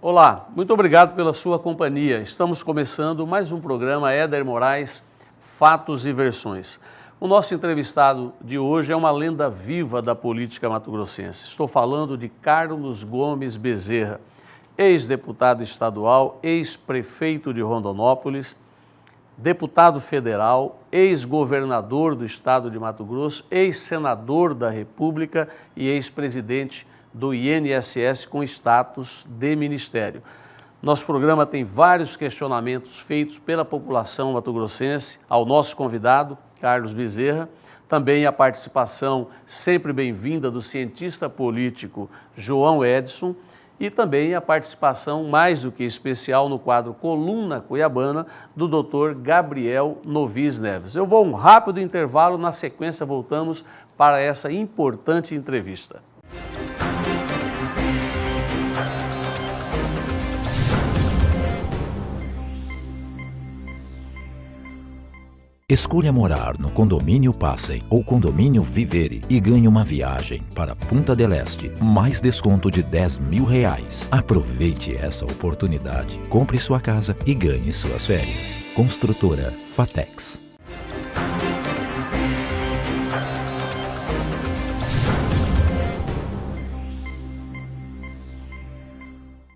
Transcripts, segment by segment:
Olá, muito obrigado pela sua companhia. Estamos começando mais um programa Éder Moraes, Fatos e Versões. O nosso entrevistado de hoje é uma lenda viva da política mato-grossense. Estou falando de Carlos Gomes Bezerra, ex-deputado estadual, ex-prefeito de Rondonópolis, deputado federal, ex-governador do estado de Mato Grosso, ex-senador da República e ex-presidente do INSS com status de ministério. Nosso programa tem vários questionamentos feitos pela população mato-grossense ao nosso convidado, Carlos Bezerra, também a participação sempre bem-vinda do cientista político João Edson e também a participação mais do que especial no quadro Coluna Cuiabana do Dr. Gabriel Novis Neves. Eu vou a um rápido intervalo, na sequência voltamos para essa importante entrevista. Escolha morar no Condomínio Passem ou Condomínio Vivere e ganhe uma viagem para Punta del Este, mais desconto de R$10.000. Aproveite essa oportunidade. Compre sua casa e ganhe suas férias. Construtora Fatex.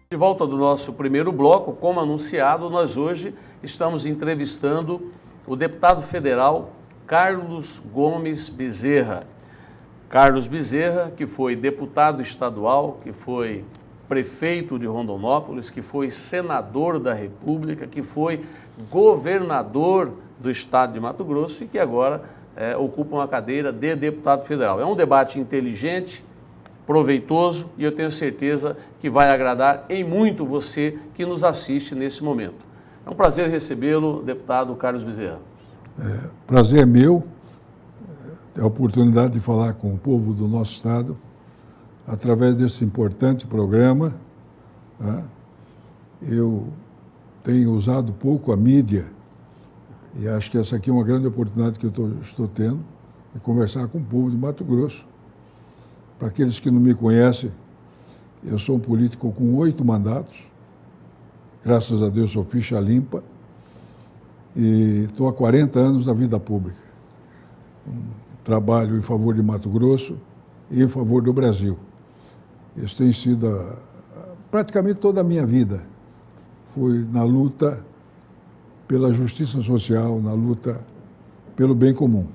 De volta do nosso primeiro bloco, como anunciado, nós hoje estamos entrevistando o deputado federal Carlos Gomes Bezerra. Carlos Bezerra, que foi deputado estadual, que foi prefeito de Rondonópolis, que foi senador da República, que foi governador do estado de Mato Grosso e que agora ocupa uma cadeira de deputado federal. É um debate inteligente, proveitoso e eu tenho certeza que vai agradar em muito você que nos assiste nesse momento. É um prazer recebê-lo, deputado Carlos Bezerra. Prazer é meu, ter a oportunidade de falar com o povo do nosso estado através desse importante programa. Eu tenho usado pouco a mídia e acho que essa aqui é uma grande oportunidade que eu estou tendo de conversar com o povo de Mato Grosso. Para aqueles que não me conhecem, eu sou um político com 8 mandatos. Graças a Deus sou ficha limpa e estou há 40 anos na vida pública. Trabalho em favor de Mato Grosso e em favor do Brasil. Isso tem sido praticamente toda a minha vida. Foi na luta pela justiça social, na luta pelo bem comum.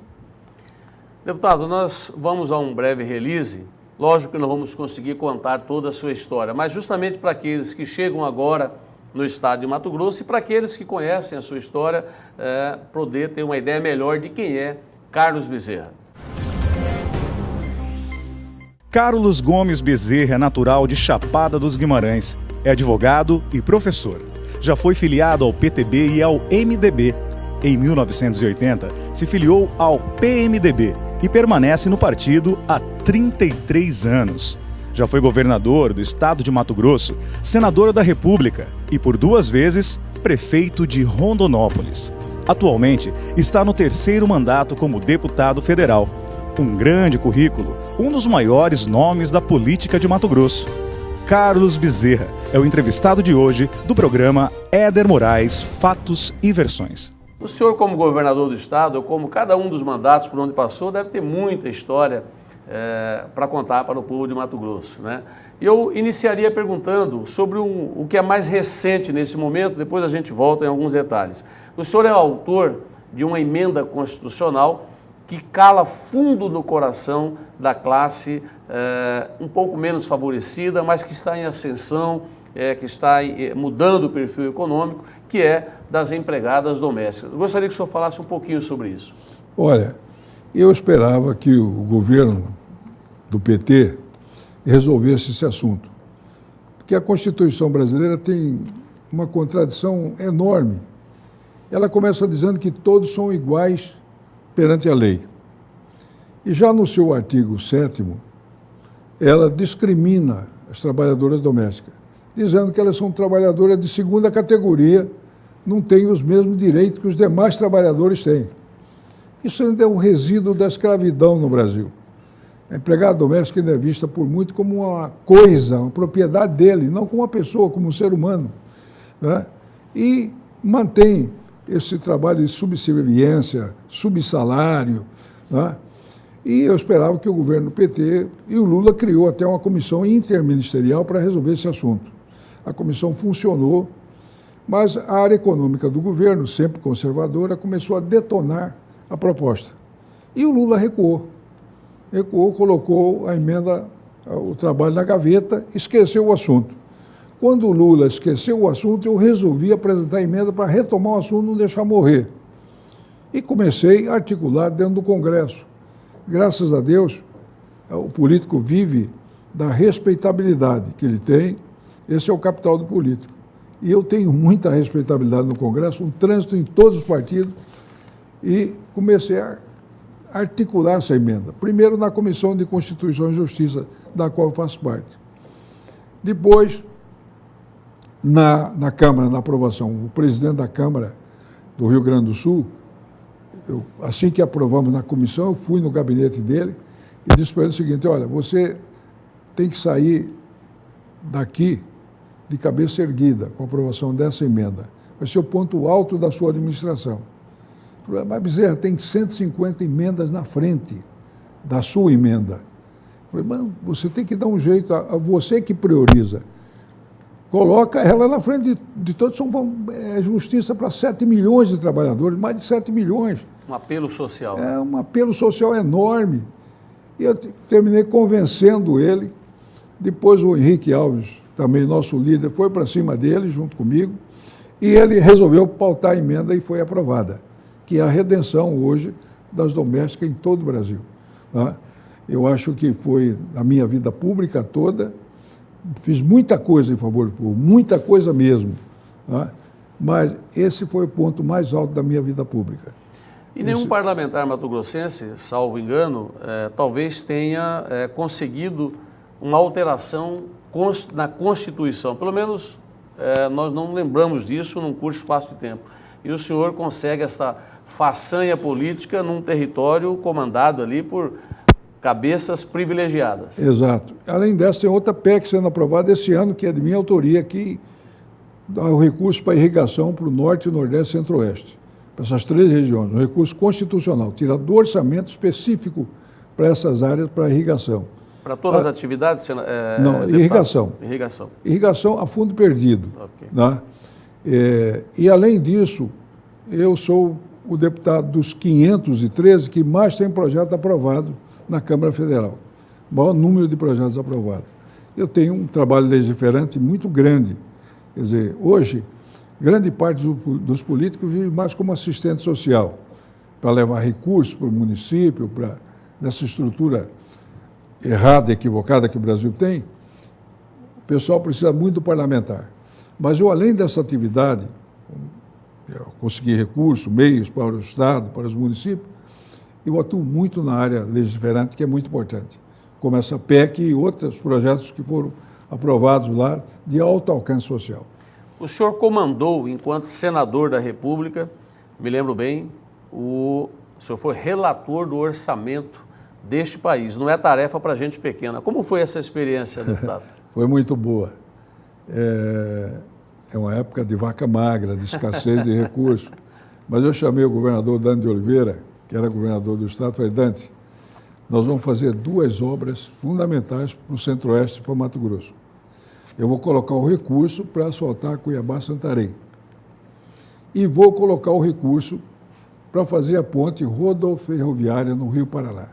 Deputado, nós vamos a um breve release. Lógico que não vamos conseguir contar toda a sua história, mas justamente para aqueles que chegam agora no estado de Mato Grosso e para aqueles que conhecem a sua história, poder ter uma ideia melhor de quem é Carlos Bezerra. Carlos Gomes Bezerra é natural de Chapada dos Guimarães, é advogado e professor. Já foi filiado ao PTB e ao MDB. Em 1980, se filiou ao PMDB e permanece no partido há 33 anos. Já foi governador do estado de Mato Grosso, senador da República e, por 2 vezes, prefeito de Rondonópolis. Atualmente, está no 3º mandato como deputado federal. Um grande currículo, um dos maiores nomes da política de Mato Grosso. Carlos Bezerra é o entrevistado de hoje do programa Éder Moraes, Fatos e Versões. O senhor, como governador do estado, ou como cada um dos mandatos por onde passou, deve ter muita história para contar para o povo de Mato Grosso, né? Eu iniciaria perguntando sobre o que é mais recente nesse momento, depois a gente volta em alguns detalhes. O senhor é autor de uma emenda constitucional que cala fundo no coração da classe um pouco menos favorecida, mas que está em ascensão, que está mudando o perfil econômico, que é das empregadas domésticas. Eu gostaria que o senhor falasse um pouquinho sobre isso. Olha, eu esperava que o governo do PT resolvesse esse assunto, porque a Constituição brasileira tem uma contradição enorme. Ela começa dizendo que todos são iguais perante a lei. E já no seu artigo 7º, ela discrimina as trabalhadoras domésticas, dizendo que elas são trabalhadoras de segunda categoria, não têm os mesmos direitos que os demais trabalhadores têm. Isso ainda é um resíduo da escravidão no Brasil. A empregada doméstica ainda é vista por muito como uma coisa, uma propriedade dele, não como uma pessoa, como um ser humano, né? E mantém esse trabalho de subserviência, subsalário, né? E eu esperava que o governo do PT e o Lula criou até uma comissão interministerial para resolver esse assunto. A comissão funcionou, mas a área econômica do governo, sempre conservadora, começou a detonar a proposta. E o Lula recuou. Recuou, colocou a emenda, o trabalho na gaveta, esqueceu o assunto. Quando o Lula esqueceu o assunto, eu resolvi apresentar a emenda para retomar o assunto, não deixar morrer. E comecei a articular dentro do Congresso. Graças a Deus, o político vive da respeitabilidade que ele tem. Esse é o capital do político. E eu tenho muita respeitabilidade no Congresso, um trânsito em todos os partidos, e comecei a articular essa emenda. Primeiro na Comissão de Constituição e Justiça, da qual eu faço parte. Depois, na Câmara, na aprovação, o presidente da Câmara do Rio Grande do Sul, assim que aprovamos na comissão, eu fui no gabinete dele e disse para ele o seguinte: olha, você tem que sair daqui de cabeça erguida com a aprovação dessa emenda. Vai ser o ponto alto da sua administração. Eu falei: mas Bezerra, tem 150 emendas na frente da sua emenda. Eu falei: mas você tem que dar um jeito, a você que prioriza. Coloca ela na frente de todos, é justiça para 7 milhões de trabalhadores, mais de 7 milhões. Um apelo social. É um apelo social enorme. E eu terminei convencendo ele. Depois o Henrique Alves, também nosso líder, foi para cima dele, junto comigo, e ele resolveu pautar a emenda e foi aprovada, que é a redenção hoje das domésticas em todo o Brasil. Tá? Eu acho que foi a minha vida pública toda. Fiz muita coisa em favor do povo, muita coisa mesmo, tá? Mas esse foi o ponto mais alto da minha vida pública. E nenhum parlamentar mato-grossense, salvo engano, talvez tenha conseguido uma alteração na Constituição. Pelo menos nós não lembramos disso num curto espaço de tempo. E o senhor consegue essa façanha política num território comandado ali por cabeças privilegiadas. Exato. Além dessa, tem outra PEC sendo aprovada esse ano, que é de minha autoria, que dá o recurso para irrigação para o Norte, Nordeste e Centro-Oeste, para essas 3 regiões. Um recurso constitucional, tira do orçamento específico para essas áreas, para irrigação. Para todas as atividades? Não, irrigação. Irrigação. Irrigação a fundo perdido. Okay. Né? E, além disso, eu sou o deputado dos 513 que mais tem projeto aprovado na Câmara Federal. O maior número de projetos aprovados. Eu tenho um trabalho legiferante muito grande. Quer dizer, hoje, grande parte dos políticos vive mais como assistente social, para levar recursos para o município, para nessa estrutura errada, equivocada que o Brasil tem. O pessoal precisa muito do parlamentar. Mas eu, além dessa atividade, eu consegui recursos, meios para o Estado, para os municípios, eu atuo muito na área legiferante, que é muito importante, como essa PEC e outros projetos que foram aprovados lá de alto alcance social. O senhor comandou, enquanto senador da República, me lembro bem, o senhor foi relator do orçamento deste país. Não é tarefa para gente pequena. Como foi essa experiência, deputado? Foi muito boa. É uma época de vaca magra, de escassez de recursos. Mas eu chamei o governador Dante de Oliveira, que era governador do estado, falei: Dante, nós vamos fazer 2 obras fundamentais para o Centro-Oeste e para o Mato Grosso. Eu vou colocar o recurso para asfaltar Cuiabá-Santarém. E vou colocar o recurso para fazer a ponte rodoferroviária no Rio Paraná.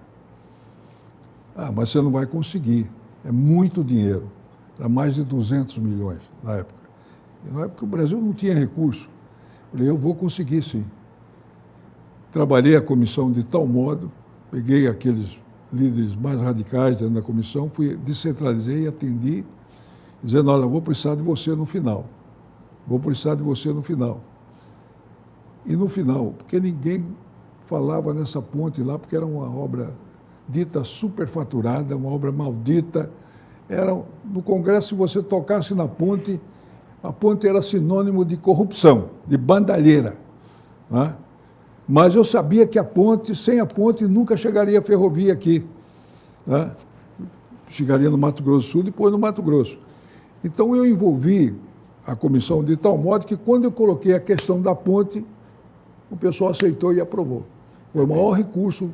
Ah, mas você não vai conseguir. É muito dinheiro. Era mais de 200 milhões na época. E na época o Brasil não tinha recurso. Falei: eu vou conseguir sim. Trabalhei a comissão de tal modo, peguei aqueles líderes mais radicais dentro da comissão, descentralizei e atendi, dizendo: olha, vou precisar de você no final. Vou precisar de você no final. E no final, porque ninguém falava nessa ponte lá, porque era uma obra dita superfaturada, uma obra maldita. No Congresso, se você tocasse na ponte, a ponte era sinônimo de corrupção, de bandalheira. Né? Mas eu sabia que sem a ponte, nunca chegaria a ferrovia aqui. né? Chegaria no Mato Grosso do Sul, depois no Mato Grosso. Então eu envolvi a comissão de tal modo que quando eu coloquei a questão da ponte, o pessoal aceitou e aprovou. Foi o maior recurso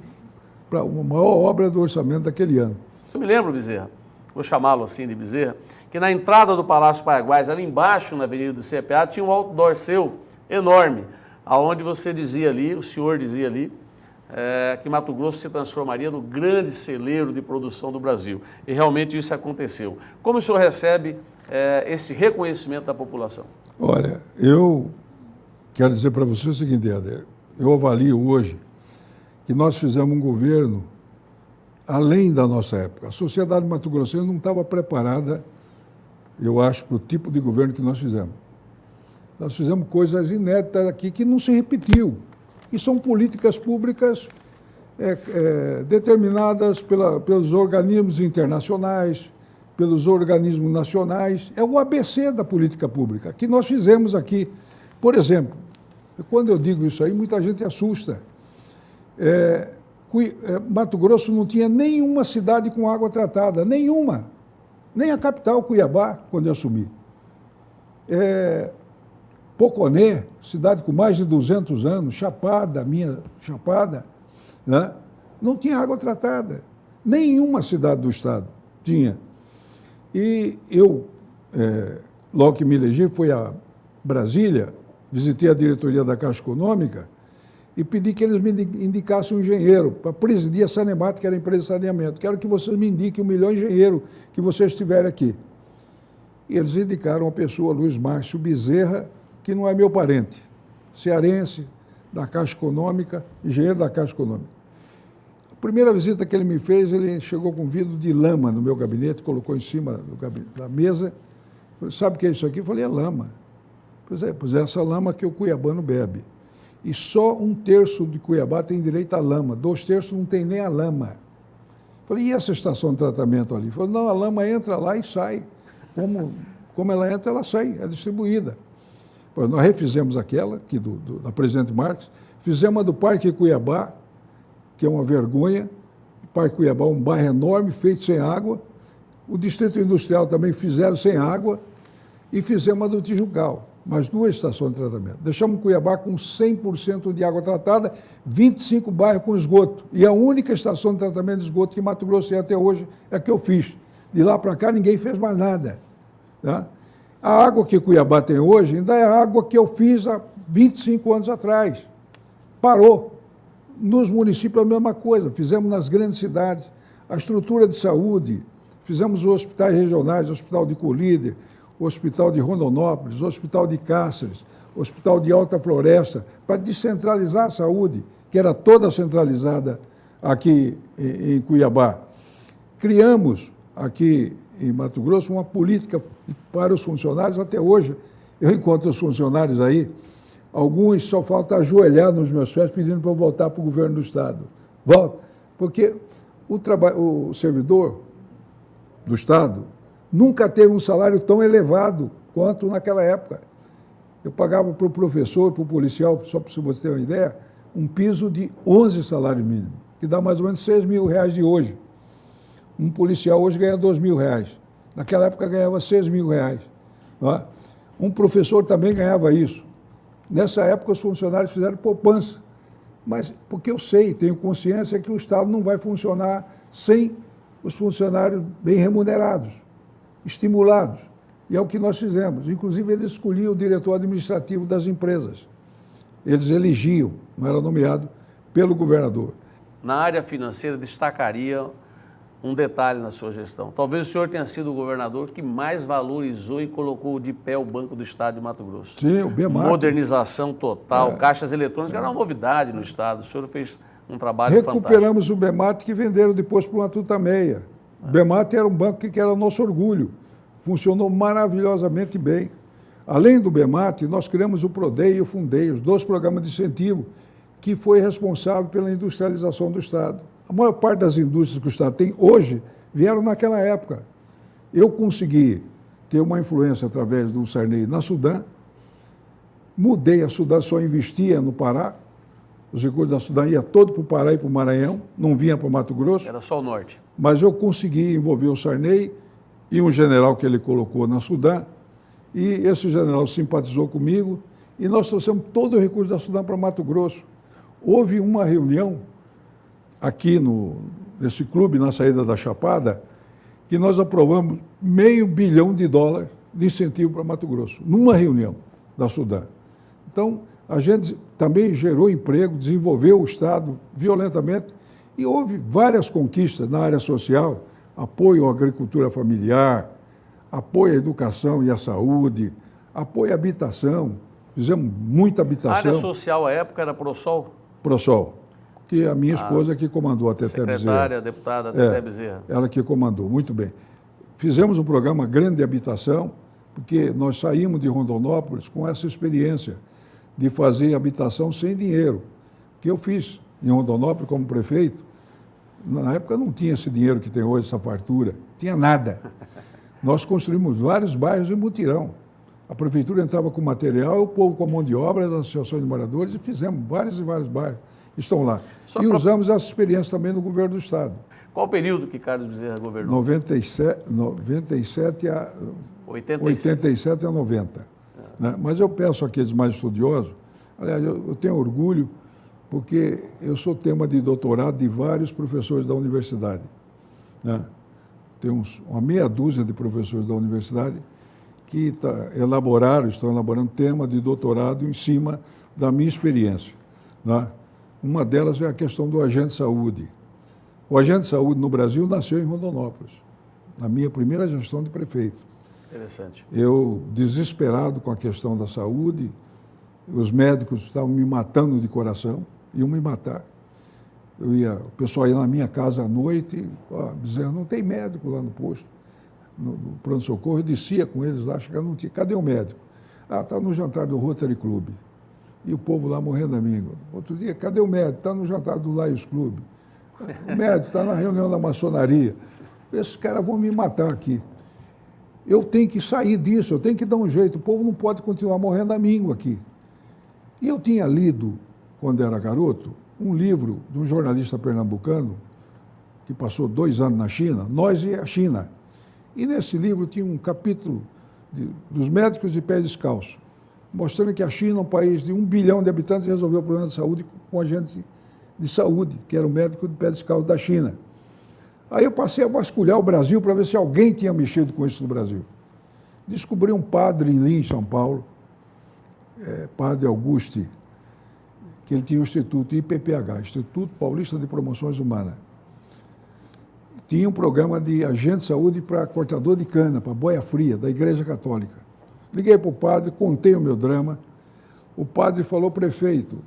para a maior obra do orçamento daquele ano. Eu me lembro, Bezerra, vou chamá-lo assim de Bezerra, que na entrada do Palácio Paraguais, ali embaixo na Avenida do CPA, tinha um outdoor seu enorme, aonde você dizia ali, o senhor dizia ali, que Mato Grosso se transformaria no grande celeiro de produção do Brasil. E realmente isso aconteceu. Como o senhor recebe esse reconhecimento da população? Olha, eu quero dizer para você o seguinte, Éder, eu avalio hoje que nós fizemos um governo além da nossa época. A sociedade mato-grossense não estava preparada, eu acho, para o tipo de governo que nós fizemos. Nós fizemos coisas inéditas aqui que não se repetiu. E são políticas públicas determinadas pelos organismos internacionais, pelos organismos nacionais. É o ABC da política pública, que nós fizemos aqui. Por exemplo, quando eu digo isso aí, muita gente assusta. Mato Grosso não tinha nenhuma cidade com água tratada, nenhuma. Nem a capital, Cuiabá, quando eu assumi. Poconé, cidade com mais de 200 anos, Chapada, minha Chapada, né? Não tinha água tratada. Nenhuma cidade do estado tinha. E eu, logo que me elegi, fui a Brasília, visitei a diretoria da Caixa Econômica e pedi que eles me indicassem um engenheiro para presidir a Sanemat, que era a empresa de saneamento. Quero que vocês me indiquem o melhor engenheiro que vocês tiverem aqui. E eles indicaram a pessoa, Luiz Márcio Bezerra, que não é meu parente, cearense, da Caixa Econômica, engenheiro da Caixa Econômica. A primeira visita que ele me fez, ele chegou com um vidro de lama no meu gabinete, colocou em cima da mesa. Falei, sabe o que é isso aqui? Eu falei, é lama. Pois é essa lama que o cuiabano bebe. E só 1/3 de Cuiabá tem direito à lama, 2/3 não tem nem a lama. Falei, e essa estação de tratamento ali? Falei, não, a lama entra lá e sai. Como ela entra, ela sai, é distribuída. Nós refizemos aquela, aqui da Presidente Marques, fizemos a do Parque Cuiabá, que é uma vergonha. O Parque Cuiabá é um bairro enorme, feito sem água. O Distrito Industrial também fizeram sem água. E fizemos a do Tijucal, mais 2 estações de tratamento. Deixamos Cuiabá com 100% de água tratada, 25 bairros com esgoto. E a única estação de tratamento de esgoto que Mato Grosso tem até hoje é a que eu fiz. De lá para cá ninguém fez mais nada. Tá? A água que Cuiabá tem hoje ainda é a água que eu fiz há 25 anos atrás. Parou. Nos municípios a mesma coisa, fizemos nas grandes cidades. A estrutura de saúde, fizemos os hospitais regionais, o Hospital de Colíder, o Hospital de Rondonópolis, o Hospital de Cáceres, o Hospital de Alta Floresta, para descentralizar a saúde, que era toda centralizada aqui em Cuiabá. Criamos aqui em Mato Grosso uma política para os funcionários. Até hoje eu encontro os funcionários aí, alguns só falta ajoelhar nos meus pés pedindo para eu voltar para o governo do estado. Volta, porque o servidor do estado nunca teve um salário tão elevado quanto naquela época. Eu pagava para o professor, para o policial, só para você ter uma ideia, um piso de 11 salários mínimos, que dá mais ou menos R$6.000 de hoje. Um policial hoje ganha R$2.000. Naquela época ganhava R$6.000. Tá? Um professor também ganhava isso. Nessa época os funcionários fizeram poupança. Mas porque eu sei, tenho consciência que o Estado não vai funcionar sem os funcionários bem remunerados, estimulados. E é o que nós fizemos. Inclusive eles escolhiam o diretor administrativo das empresas. Eles elegiam, não era nomeado pelo governador. Na área financeira destacaria um detalhe na sua gestão. Talvez o senhor tenha sido o governador que mais valorizou e colocou de pé o Banco do Estado de Mato Grosso. Sim, o BEMAT. Modernização total, caixas eletrônicas, era uma novidade no Estado. O senhor fez um trabalho fantástico. Recuperamos o BEMAT, que venderam depois para uma Tutameia. O BEMAT era um banco que era nosso orgulho. Funcionou maravilhosamente bem. Além do BEMAT, nós criamos o PRODEI e o Fundei, os 2 programas de incentivo, que foi responsável pela industrialização do Estado. A maior parte das indústrias que o Estado tem hoje vieram naquela época. Eu consegui ter uma influência através do Sarney na Sudã, mudei a Sudã, só investia no Pará, os recursos da Sudã iam todo para o Pará e para o Maranhão, não vinha para o Mato Grosso. Era só o norte. Mas eu consegui envolver o Sarney e um general que ele colocou na Sudã, e esse general simpatizou comigo, e nós trouxemos todo o recurso da Sudã para Mato Grosso. Houve uma reunião aqui nesse clube, na saída da Chapada, que nós aprovamos $500 milhão de incentivo para Mato Grosso, numa reunião da Sudã. Então, a gente também gerou emprego, desenvolveu o Estado violentamente, e houve várias conquistas na área social, apoio à agricultura familiar, apoio à educação e à saúde, apoio à habitação, fizemos muita habitação. A área social, à época, era ProSol? ProSol, que a minha esposa que comandou, a Teté Bezerra. Secretária, deputada Teté Bezerra. Ela que comandou, muito bem. Fizemos um programa grande de habitação, porque nós saímos de Rondonópolis com essa experiência de fazer habitação sem dinheiro, que eu fiz em Rondonópolis como prefeito. Na época não tinha esse dinheiro que tem hoje, essa fartura, tinha nada. Nós construímos vários bairros em mutirão. A prefeitura entrava com material, o povo com a mão de obra, as associações de moradores, e fizemos vários e vários bairros. Estão lá. Usamos essa experiência também no governo do Estado. Qual o período que Carlos Bezerra governou? 97 a 90. Né? Mas eu peço àqueles mais estudiosos, aliás, eu tenho orgulho, porque eu sou tema de doutorado de vários professores da universidade. Né? Tem uma meia dúzia de professores da universidade que estão elaborando tema de doutorado em cima da minha experiência. Né? Uma delas é a questão do agente de saúde. O agente de saúde no Brasil nasceu em Rondonópolis, na minha primeira gestão de prefeito. Interessante. Eu, desesperado com a questão da saúde, os médicos estavam me matando de coração, iam me matar. O pessoal ia na minha casa à noite, Bezerra, não tem médico lá no posto, no pronto-socorro. Eu descia com eles lá, chegava, não tinha. Cadê o médico? Está no jantar do Rotary Club. E o povo lá morrendo amigo. Outro dia, cadê o médico? Está no jantar do Lions Club. O médico está na reunião da maçonaria. Esses caras vão me matar aqui. Eu tenho que sair disso, eu tenho que dar um jeito. O povo não pode continuar morrendo amigo aqui. E eu tinha lido, quando era garoto, um livro de um jornalista pernambucano que passou 2 anos na China, Nós e a China. E nesse livro tinha um capítulo dos médicos de pé descalço, mostrando que a China, um país de 1 bilhão de habitantes, resolveu o problema de saúde com um agente de saúde, que era o médico de pé descalço da China. Aí eu passei a vasculhar o Brasil para ver se alguém tinha mexido com isso no Brasil. Descobri um padre em Lins, São Paulo, padre Auguste, que ele tinha o Instituto IPPH, Instituto Paulista de Promoções Humanas. Tinha um programa de agente de saúde para cortador de cana, para boia fria, da Igreja Católica. Liguei para o padre, contei o meu drama. O padre falou, prefeito,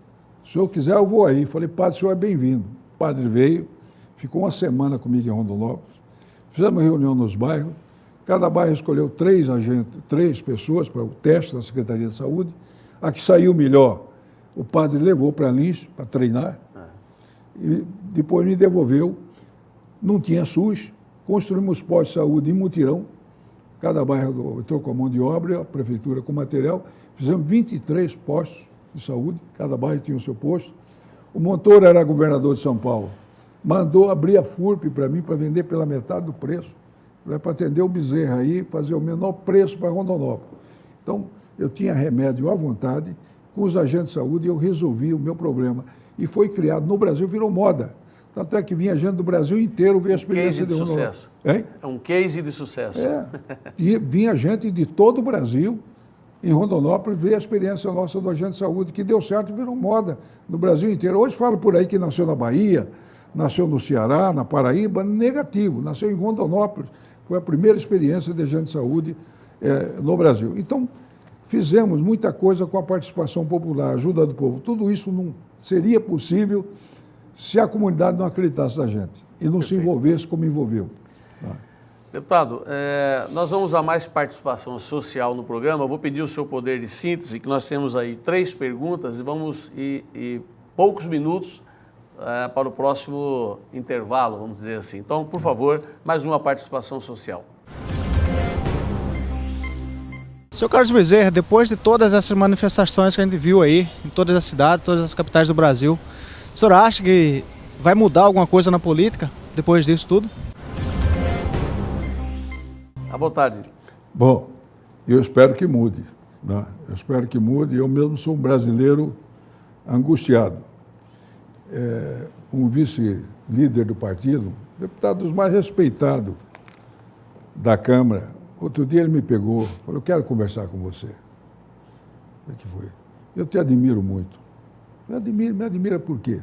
se o senhor quiser eu vou aí. Falei, padre, o senhor é bem-vindo. O padre veio, ficou uma semana comigo em Rondonópolis, fizemos reunião nos bairros, cada bairro escolheu 3 pessoas para o teste da Secretaria de Saúde. A que saiu melhor, o padre levou para Lins para treinar, e depois me devolveu. Não tinha SUS, construímos postos de saúde em mutirão, cada bairro entrou com a mão de obra, a prefeitura com material, fizemos 23 postos de saúde, cada bairro tinha o seu posto. O Montoro era governador de São Paulo, mandou abrir a FURP para mim, para vender pela metade do preço, para atender o Bezerra aí, fazer o menor preço para Rondonópolis. Então, eu tinha remédio à vontade, com os agentes de saúde, eu resolvi o meu problema. E foi criado, no Brasil virou moda. Tanto é que vinha gente do Brasil inteiro ver a experiência de sucesso. Hein? É um case de sucesso. E vinha gente de todo o Brasil, em Rondonópolis, ver a experiência nossa do agente de saúde, que deu certo e virou moda no Brasil inteiro. Hoje falo por aí que nasceu na Bahia, nasceu no Ceará, na Paraíba, negativo. Nasceu em Rondonópolis, foi a primeira experiência de agente de saúde no Brasil. Então, fizemos muita coisa com a participação popular, a ajuda do povo. Tudo isso não seria possível se a comunidade não acreditasse na gente e não se envolvesse como envolveu. Deputado, nós vamos a mais participação social no programa. Eu vou pedir o seu poder de síntese, que nós temos aí 3 perguntas e vamos ir poucos minutos para o próximo intervalo, vamos dizer assim. Então, por favor, mais uma participação social. Senhor Carlos Bezerra, depois de todas essas manifestações que a gente viu aí, em todas as cidades, todas as capitais do Brasil, o senhor acha que vai mudar alguma coisa na política depois disso tudo? À vontade. Bom, eu espero que mude, né? Eu espero que mude. Eu mesmo sou um brasileiro angustiado. Um vice-líder do partido, deputado dos mais respeitados da Câmara, outro dia ele me pegou, falou, eu quero conversar com você. O que foi? Eu te admiro muito. Me admira por quê?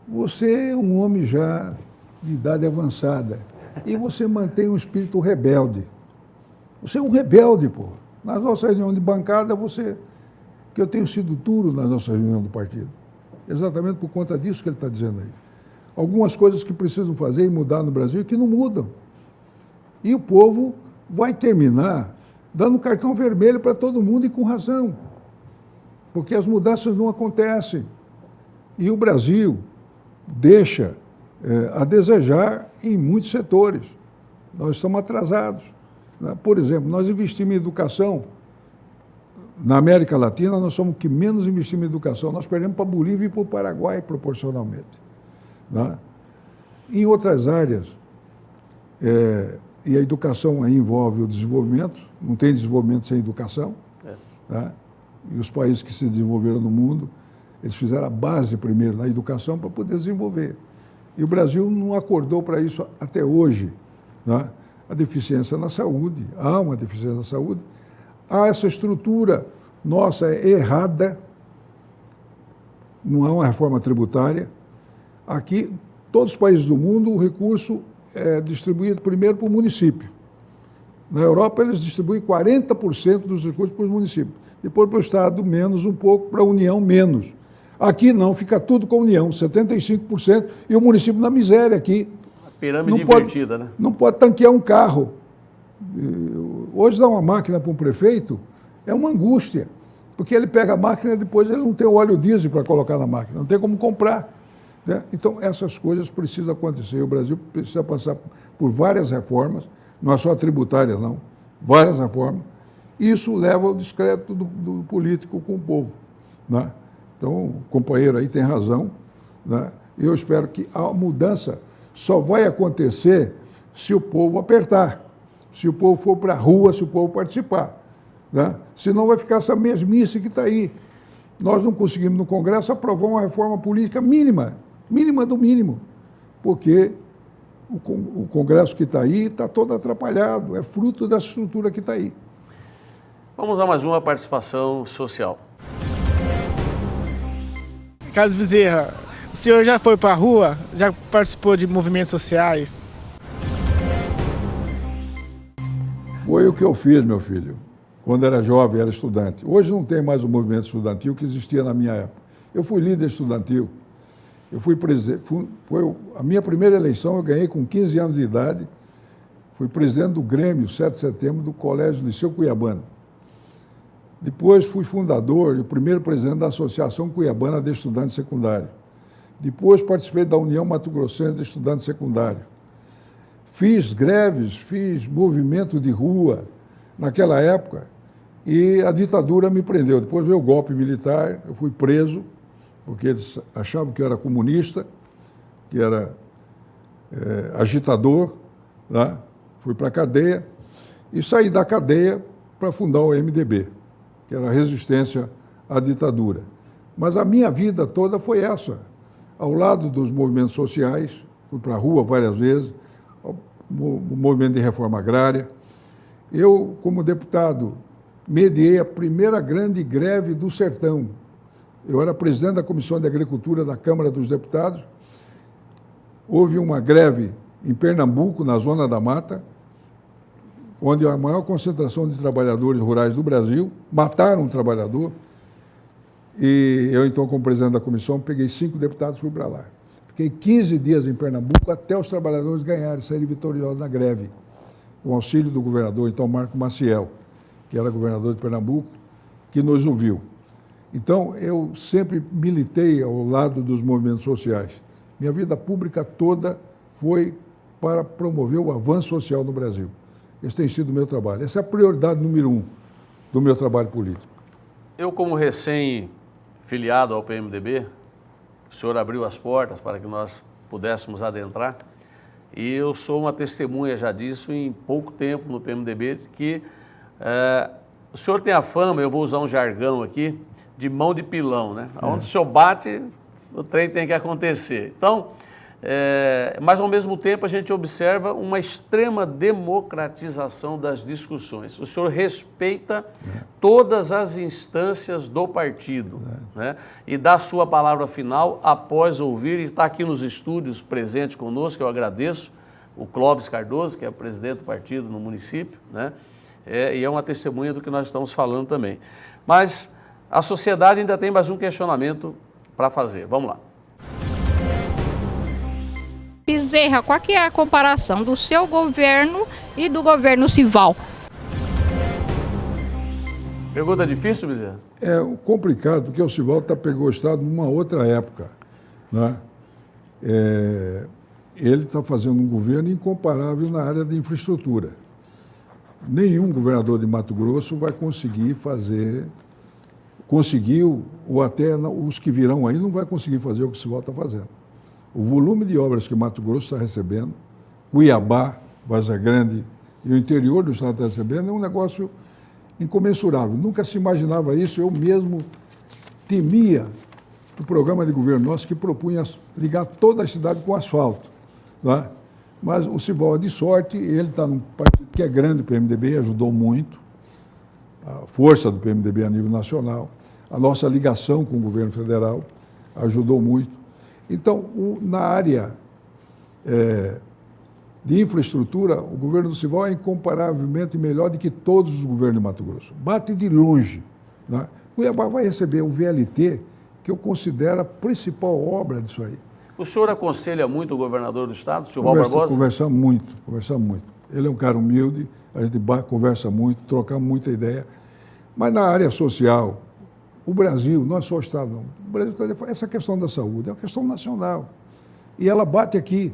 Você é um homem já de idade avançada e você mantém um espírito rebelde. Você é um rebelde, pô. Na nossa reunião de bancada, que eu tenho sido duro na nossa reunião do partido. Exatamente por conta disso que ele está dizendo aí. Algumas coisas que precisam fazer e mudar no Brasil e que não mudam. E o povo vai terminar dando cartão vermelho para todo mundo e com razão. Porque as mudanças não acontecem. E o Brasil deixa a desejar em muitos setores. Nós estamos atrasados. Por exemplo, nós investimos em educação. Na América Latina, nós somos o que menos investimos em educação. Nós perdemos para a Bolívia e para o Paraguai, proporcionalmente. Né? Em outras áreas, e a educação aí envolve o desenvolvimento, não tem desenvolvimento sem educação. Né? E os países que se desenvolveram no mundo, eles fizeram a base primeiro na educação para poder desenvolver. E o Brasil não acordou para isso até hoje. Né? A deficiência na saúde, há uma deficiência na saúde, há essa estrutura nossa errada, não há uma reforma tributária. Aqui, todos os países do mundo, o recurso é distribuído primeiro para o município. Na Europa, eles distribuem 40% dos recursos para os municípios. Depois para o Estado, menos um pouco, para a União, menos. Aqui não, fica tudo com a União, 75%, e o município na miséria aqui. A pirâmide invertida, né? Não pode tanquear um carro. Hoje dar uma máquina para um prefeito é uma angústia, porque ele pega a máquina e depois ele não tem o óleo diesel para colocar na máquina, não tem como comprar. Né? Então, essas coisas precisam acontecer. O Brasil precisa passar por várias reformas, não é só tributárias, não, várias reformas. Isso leva ao descrédito do político com o povo. Né? Então, o companheiro aí tem razão. Né? Eu espero que a mudança só vai acontecer se o povo apertar, se o povo for para a rua, se o povo participar. Né? Senão vai ficar essa mesmice que está aí. Nós não conseguimos no Congresso aprovar uma reforma política mínima, mínima do mínimo, porque o Congresso que está aí está todo atrapalhado, é fruto dessa estrutura que está aí. Vamos a mais uma participação social. Carlos Bezerra, o senhor já foi para a rua? Já participou de movimentos sociais? Foi o que eu fiz, meu filho, quando era jovem, era estudante. Hoje não tem mais o movimento estudantil que existia na minha época. Eu fui líder estudantil. Eu fui presidente. Foi a minha primeira eleição, eu ganhei com 15 anos de idade. Fui presidente do Grêmio, 7 de setembro, do Colégio Liceu Cuiabano. Depois fui fundador e o primeiro presidente da Associação Cuiabana de Estudantes Secundários. Depois participei da União Mato Grossense de Estudantes Secundários. Fiz greves, fiz movimento de rua naquela época e a ditadura me prendeu. Depois veio o golpe militar, eu fui preso, porque eles achavam que eu era comunista, que era agitador. Né? Fui para a cadeia e saí da cadeia para fundar o MDB, que era a resistência à ditadura. Mas a minha vida toda foi essa, ao lado dos movimentos sociais, fui para a rua várias vezes, o movimento de reforma agrária. Eu, como deputado, mediei a primeira grande greve do sertão. Eu era presidente da Comissão de Agricultura da Câmara dos Deputados. Houve uma greve em Pernambuco, na Zona da Mata, onde a maior concentração de trabalhadores rurais do Brasil, mataram um trabalhador, e eu, então, como presidente da comissão, peguei 5 deputados e fui para lá. Fiquei 15 dias em Pernambuco até os trabalhadores ganharem, saírem vitoriosos na greve, com auxílio do governador, então, Marco Maciel, que era governador de Pernambuco, que nos ouviu. Então, eu sempre militei ao lado dos movimentos sociais. Minha vida pública toda foi para promover o avanço social no Brasil. Esse tem sido o meu trabalho. Essa é a prioridade número 1 do meu trabalho político. Eu, como recém-filiado ao PMDB, o senhor abriu as portas para que nós pudéssemos adentrar. E eu sou uma testemunha já disso em pouco tempo no PMDB, que o senhor tem a fama, eu vou usar um jargão aqui, de mão de pilão, né? Onde o senhor bate, o trem tem que acontecer. Então, mas ao mesmo tempo a gente observa uma extrema democratização das discussões. O senhor respeita todas as instâncias do partido, né? E dá a sua palavra final após ouvir, e está aqui nos estúdios presente conosco, eu agradeço, o Clóvis Cardoso, que é o presidente do partido no município, né? E é uma testemunha do que nós estamos falando também. Mas a sociedade ainda tem mais um questionamento para fazer. Vamos lá. Bezerra, qual que é a comparação do seu governo e do governo Sival? Pergunta difícil, Bezerra? É complicado, porque o Sival pegou o Estado numa outra época, né? Ele está fazendo um governo incomparável na área de infraestrutura. Nenhum governador de Mato Grosso vai conseguir fazer, conseguiu, ou até os que virão aí não vai conseguir fazer o que o Sival está fazendo. O volume de obras que Mato Grosso está recebendo, Cuiabá, Varza Grande e o interior do estado está recebendo, é um negócio incomensurável. Nunca se imaginava isso, eu mesmo temia o programa de governo nosso que propunha ligar toda a cidade com asfalto, né? Mas o Sival é de sorte, ele está num partido que é grande, o PMDB, ajudou muito, a força do PMDB a nível nacional, a nossa ligação com o governo federal ajudou muito. Então, na área de infraestrutura, o governo do Sival é incomparavelmente melhor do que todos os governos de Mato Grosso. Bate de longe, né? Cuiabá vai receber o VLT, que eu considero a principal obra disso aí. O senhor aconselha muito o governador do estado, o senhor Val Barbosa? Conversa muito. Ele é um cara humilde, a gente conversa muito, troca muita ideia. Mas na área social, o Brasil, não é só o Estado, não. O Brasil, essa questão da saúde é uma questão nacional. E ela bate aqui.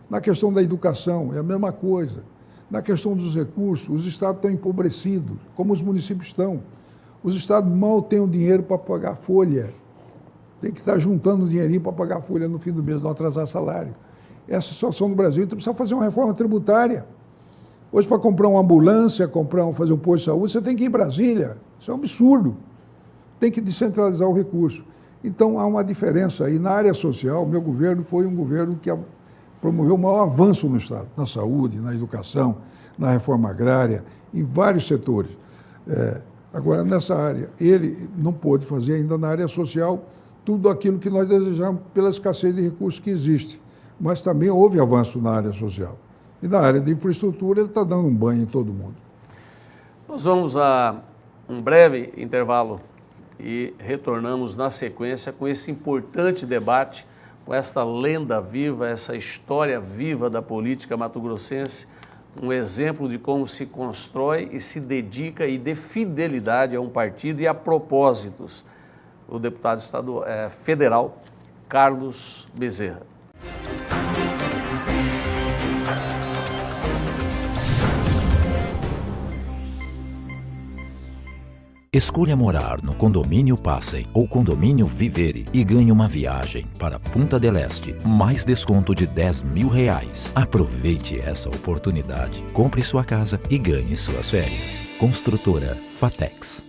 Na questão da educação, é a mesma coisa. Na questão dos recursos, os estados estão empobrecidos, como os municípios estão. Os estados mal têm o dinheiro para pagar a folha. Tem que estar juntando dinheirinho para pagar a folha no fim do mês, não atrasar salário. Essa é a situação do Brasil. Então precisa fazer uma reforma tributária. Hoje, para comprar uma ambulância, fazer um posto de saúde, você tem que ir em Brasília. Isso é um absurdo. Tem que descentralizar o recurso. Então, há uma diferença aí. Na área social, meu governo foi um governo que promoveu o maior avanço no Estado, na saúde, na educação, na reforma agrária, em vários setores. Agora, nessa área, ele não pôde fazer ainda na área social tudo aquilo que nós desejamos pela escassez de recursos que existe. Mas também houve avanço na área social. E na área de infraestrutura, ele está dando um banho em todo mundo. Nós vamos a um breve intervalo e retornamos na sequência com esse importante debate, com esta lenda viva, essa história viva da política mato-grossense, um exemplo de como se constrói e se dedica e de fidelidade a um partido e a propósitos. O deputado federal Carlos Bezerra. Escolha morar no Condomínio Passem ou Condomínio Vivere e ganhe uma viagem para Punta del Este, mais desconto de R$10.000. Aproveite essa oportunidade. Compre sua casa e ganhe suas férias. Construtora Fatex.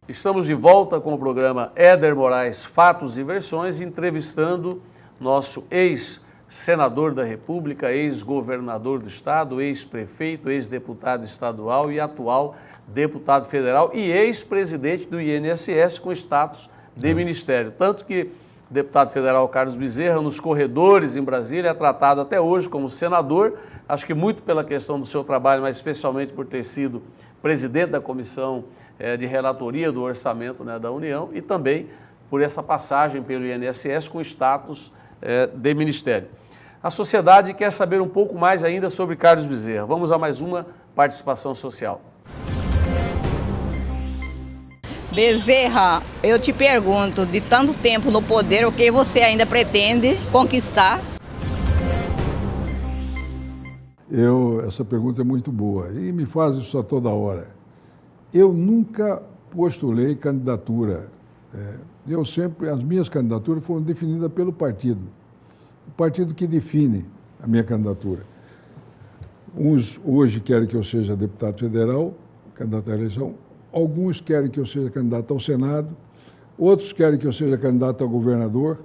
Estamos de volta com o programa Éder Moraes Fatos e Versões, entrevistando nosso ex-senador da República, ex-governador do Estado, ex-prefeito, ex-deputado estadual e atual deputado federal e ex-presidente do INSS com status de ministério. Tanto que o deputado federal Carlos Bezerra, nos corredores em Brasília, é tratado até hoje como senador, acho que muito pela questão do seu trabalho, mas especialmente por ter sido presidente da Comissão de Relatoria do Orçamento, né, da União, e também por essa passagem pelo INSS com status de ministério. A sociedade quer saber um pouco mais ainda sobre Carlos Bezerra. Vamos a mais uma participação social. Bezerra, eu te pergunto, de tanto tempo no poder, o que você ainda pretende conquistar? Essa pergunta é muito boa e me faz isso a toda hora. Eu nunca postulei candidatura. As minhas candidaturas foram definidas pelo partido. O partido que define a minha candidatura. Uns hoje querem que eu seja deputado federal, candidato à eleição. Alguns querem que eu seja candidato ao Senado. Outros querem que eu seja candidato a governador.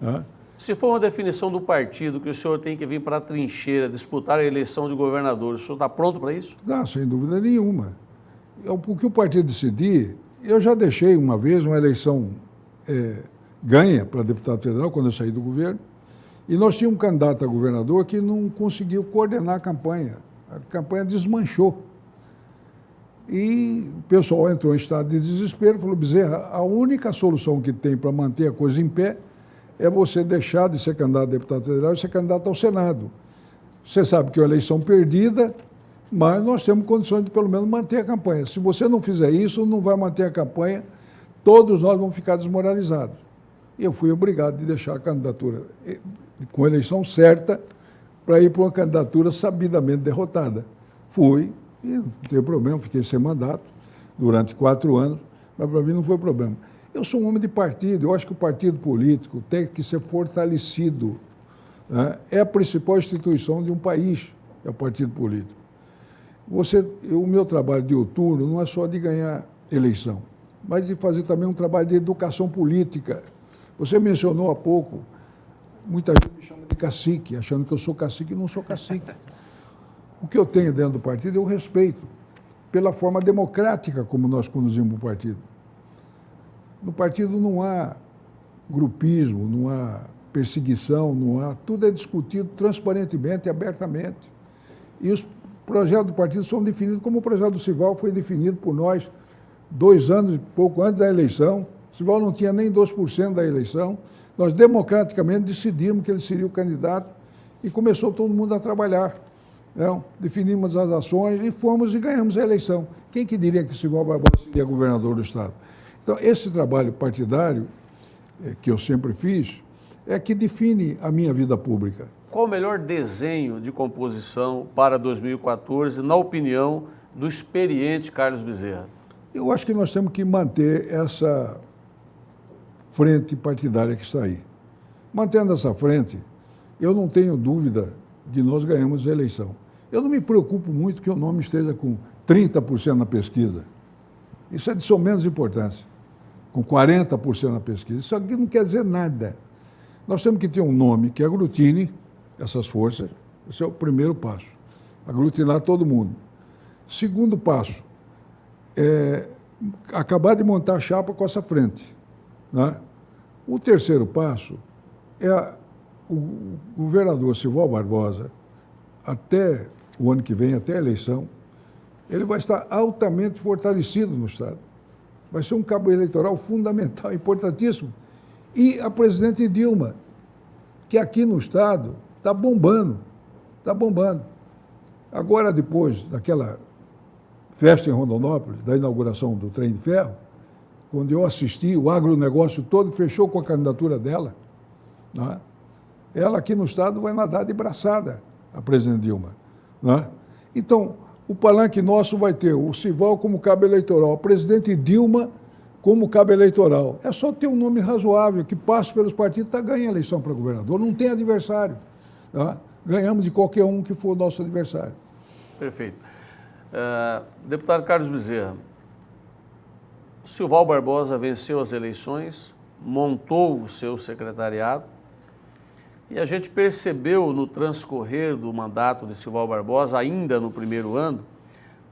Tá? Se for uma definição do partido que o senhor tem que vir para a trincheira, disputar a eleição de governador, o senhor está pronto para isso? Não, sem dúvida nenhuma. O que o partido decidir, eu já deixei uma vez uma eleição ganha para deputado federal, quando eu saí do governo, e nós tínhamos um candidato a governador que não conseguiu coordenar a campanha. A campanha desmanchou. E o pessoal entrou em estado de desespero e falou: Bezerra, a única solução que tem para manter a coisa em pé é você deixar de ser candidato a deputado federal e ser candidato ao Senado. Você sabe que é uma eleição perdida, mas nós temos condições de, pelo menos, manter a campanha. Se você não fizer isso, não vai manter a campanha, todos nós vamos ficar desmoralizados. E eu fui obrigado de deixar a candidatura com a eleição certa para ir para uma candidatura sabidamente derrotada. Fui, e não teve problema, fiquei sem mandato durante 4 anos, mas para mim não foi problema. Eu sou um homem de partido, eu acho que o partido político tem que ser fortalecido. Né? É a principal instituição de um país, é o partido político. O meu trabalho de outurno não é só de ganhar eleição, mas de fazer também um trabalho de educação política. Você mencionou há pouco, muita gente me chama de cacique, achando que eu sou cacique e não sou cacique. O que eu tenho dentro do partido é o respeito pela forma democrática como nós conduzimos o partido. No partido não há grupismo, não há perseguição, tudo é discutido transparentemente e abertamente. E os projetos do partido são definidos como o projeto do Sival foi definido por nós 2 anos e pouco antes da eleição. O Sival não tinha nem 2% da eleição. Nós democraticamente decidimos que ele seria o candidato e começou todo mundo a trabalhar. Então, definimos as ações e fomos e ganhamos a eleição. Quem que diria que o Sival Barbosa seria governador do Estado? Então, esse trabalho partidário que eu sempre fiz é que define a minha vida pública. Qual o melhor desenho de composição para 2014, na opinião do experiente Carlos Bezerra? Eu acho que nós temos que manter essa frente partidária que está aí. Mantendo essa frente, eu não tenho dúvida de nós ganhamos a eleição. Eu não me preocupo muito que o nome esteja com 30% na pesquisa. Isso é de só menos importância. Com 40% na pesquisa. Isso aqui não quer dizer nada. Nós temos que ter um nome que aglutine essas forças. Esse é o primeiro passo. Aglutinar todo mundo. Segundo passo, acabar de montar a chapa com essa frente. Né? O terceiro passo é o governador Sival Barbosa, até o ano que vem, até a eleição, ele vai estar altamente fortalecido no Estado. Vai ser um cabo eleitoral fundamental, importantíssimo. E a presidente Dilma, que aqui no Estado está bombando, está bombando. Agora, depois daquela festa em Rondonópolis, da inauguração do trem de ferro, quando eu assisti, o agronegócio todo fechou com a candidatura dela. Né? Ela aqui no Estado vai nadar de braçada, a presidente Dilma. Né? Então, o palanque nosso vai ter o Sival como cabo eleitoral, a presidente Dilma como cabo eleitoral. É só ter um nome razoável, que passe pelos partidos, ganha a eleição para governador, não tem adversário. Tá? Ganhamos de qualquer um que for o nosso adversário. Perfeito. Deputado Carlos Bezerra, o Sival Barbosa venceu as eleições, montou o seu secretariado, e a gente percebeu no transcorrer do mandato de Sival Barbosa, ainda no primeiro ano,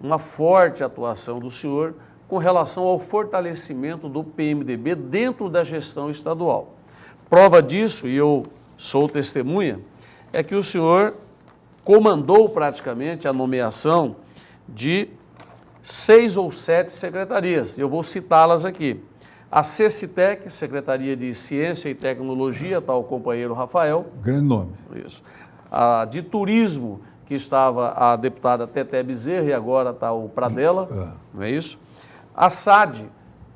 uma forte atuação do senhor com relação ao fortalecimento do PMDB dentro da gestão estadual. Prova disso, e eu sou testemunha, é que o senhor comandou praticamente a nomeação de 6 ou 7 secretarias. Eu vou citá-las aqui. A CECITEC, Secretaria de Ciência e Tecnologia, está o companheiro Rafael. Grande nome. Isso. A de Turismo, que estava a deputada Teté Bezerra, e agora está o Pradella, não é isso? A SAD,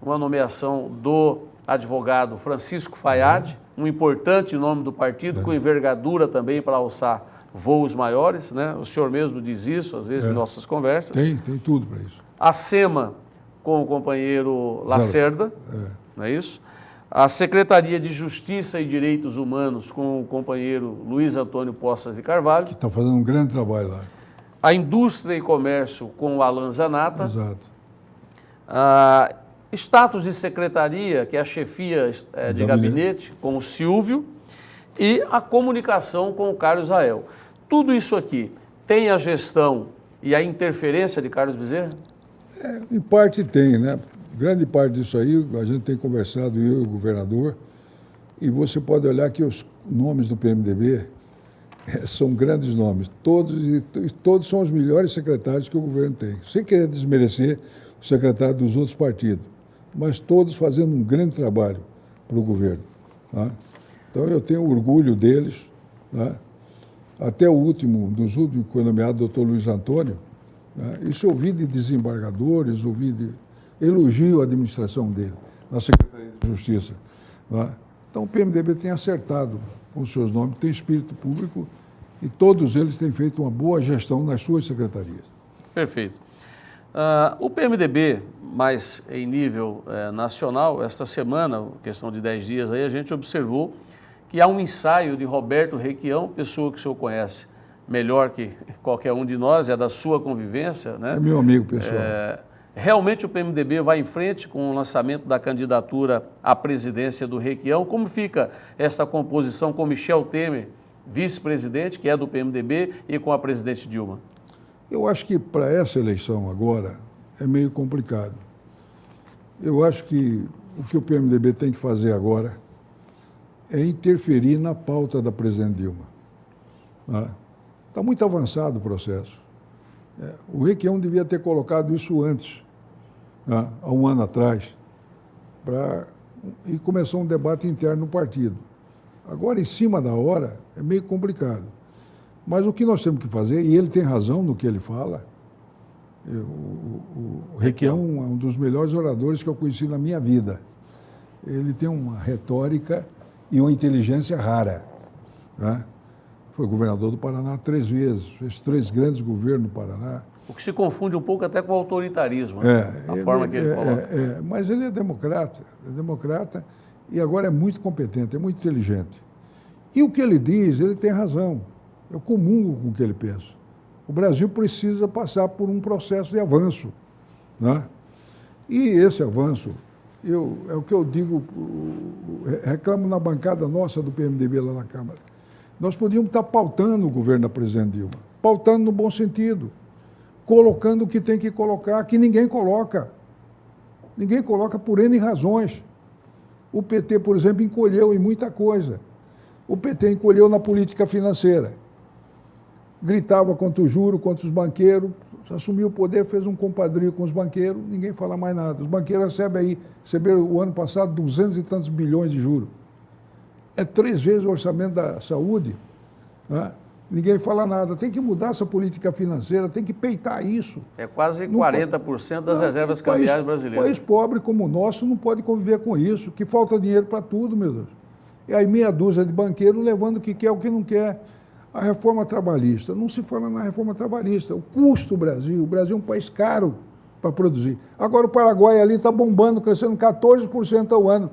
uma nomeação do advogado Francisco Fayad, um importante nome do partido, com envergadura também para alçar voos maiores, né? O senhor mesmo diz isso, às vezes, em nossas conversas. Tem tudo para isso. A SEMA, com o companheiro Lacerda, não é isso? A Secretaria de Justiça e Direitos Humanos com o companheiro Luiz Antônio Poças de Carvalho. Que está fazendo um grande trabalho lá. A Indústria e Comércio com o Alan Zanata. Exato. Status de secretaria, que é a chefia de gabinete, com o Silvio, e a comunicação com o Carlos Rael. Tudo isso aqui tem a gestão e a interferência de Carlos Bezerra? Em parte tem, né? Grande parte disso aí, a gente tem conversado, eu e o governador, e você pode olhar que os nomes do PMDB são grandes nomes, todos são os melhores secretários que o governo tem, sem querer desmerecer o secretário dos outros partidos, mas todos fazendo um grande trabalho para o governo. Tá? Então eu tenho orgulho deles, tá? Até o último, dos últimos, que foi nomeado o doutor Luiz Antônio, né? Isso eu ouvi de desembargadores, elogio a administração dele, na Secretaria de Justiça. Tá? Então o PMDB tem acertado com os seus nomes, tem espírito público e todos eles têm feito uma boa gestão nas suas secretarias. Perfeito. O PMDB, mais em nível nacional, esta semana, questão de 10 dias, aí, a gente observou que há um ensaio de Roberto Requião, pessoa que o senhor conhece melhor que qualquer um de nós, é da sua convivência, né? É meu amigo pessoal. Realmente o PMDB vai em frente com o lançamento da candidatura à presidência do Requião. Como fica essa composição com Michel Temer, vice-presidente, que é do PMDB, e com a presidente Dilma? Eu acho que para essa eleição agora é meio complicado. Eu acho que o que o PMDB tem que fazer agora é interferir na pauta da presidente Dilma. Está muito avançado o processo. O Requião devia ter colocado isso antes, há um ano atrás, e começou um debate interno no partido. Agora, em cima da hora, é meio complicado. Mas o que nós temos que fazer, e ele tem razão no que ele fala, o Requião é um dos melhores oradores que eu conheci na minha vida. Ele tem uma retórica e uma inteligência rara. Né? Foi governador do Paraná 3 vezes, fez 3 grandes governos no Paraná. O que se confunde um pouco até com o autoritarismo, né? A forma que ele coloca. Mas ele é democrata e agora é muito competente, é muito inteligente. E o que ele diz, ele tem razão. Eu comungo com o que ele pensa. O Brasil precisa passar por um processo de avanço. Né? E esse avanço, é o que eu digo, reclamo na bancada nossa do PMDB lá na Câmara. Nós podíamos estar pautando o governo da presidente Dilma, pautando no bom sentido, colocando o que tem que colocar, que ninguém coloca. Ninguém coloca por N razões. O PT, por exemplo, encolheu em muita coisa. O PT encolheu na política financeira. Gritava contra o juro, contra os banqueiros, assumiu o poder, fez um compadrio com os banqueiros, ninguém fala mais nada. Os banqueiros receberam o ano passado 200 e tantos bilhões de juros. É 3 vezes o orçamento da saúde. Né? Ninguém fala nada. Tem que mudar essa política financeira, tem que peitar isso. É quase 40% das reservas cambiais brasileiras. Um país pobre como o nosso não pode conviver com isso, que falta dinheiro para tudo, meu Deus. E aí meia dúzia de banqueiros levando o que quer, o que não quer. A reforma trabalhista, não se fala na reforma trabalhista. O custo do Brasil, o Brasil é um país caro para produzir. Agora o Paraguai ali está bombando, crescendo 14% ao ano.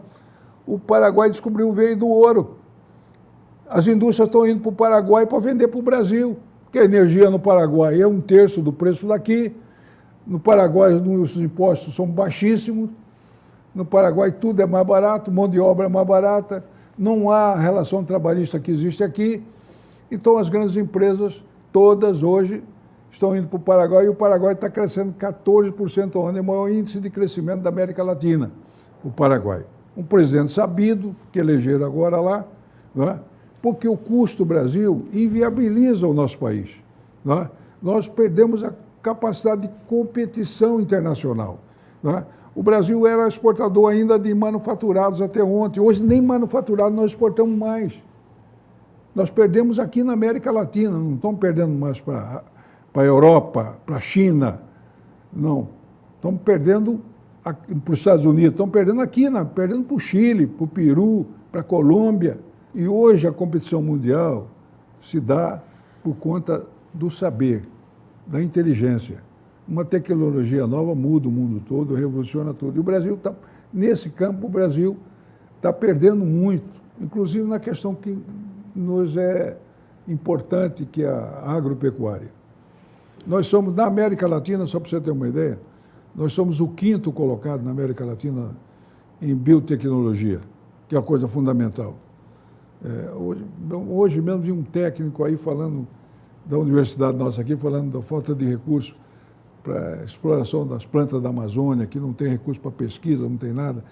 O Paraguai descobriu o veio do ouro. As indústrias estão indo para o Paraguai para vender para o Brasil, porque a energia no Paraguai é 1/3 do preço daqui. No Paraguai os impostos são baixíssimos. No Paraguai tudo é mais barato, mão de obra é mais barata. Não há a relação trabalhista que existe aqui. Então, as grandes empresas, todas hoje, estão indo para o Paraguai e o Paraguai está crescendo 14% ao ano, é o maior índice de crescimento da América Latina, o Paraguai. Um presidente sabido, que elegeram agora lá, né? Porque o custo do Brasil inviabiliza o nosso país. Né? Nós perdemos a capacidade de competição internacional. Né? O Brasil era exportador ainda de manufaturados até ontem, hoje nem manufaturado nós exportamos mais. Nós perdemos aqui na América Latina, não estamos perdendo mais para a Europa, para a China, não. Estamos perdendo para os Estados Unidos, estamos perdendo aqui, perdendo para o Chile, para o Peru, para a Colômbia. E hoje a competição mundial se dá por conta do saber, da inteligência. Uma tecnologia nova muda o mundo todo, revoluciona tudo. E o Brasil está, nesse campo, o Brasil está perdendo muito, inclusive na questão que nos é importante, que é a agropecuária. Nós somos, na América Latina, só para você ter uma ideia, nós somos o 5º colocado na América Latina em biotecnologia, que é a coisa fundamental. Hoje mesmo vi um técnico aí falando da universidade nossa aqui, falando da falta de recursos para exploração das plantas da Amazônia, que não tem recurso para pesquisa, não tem nada.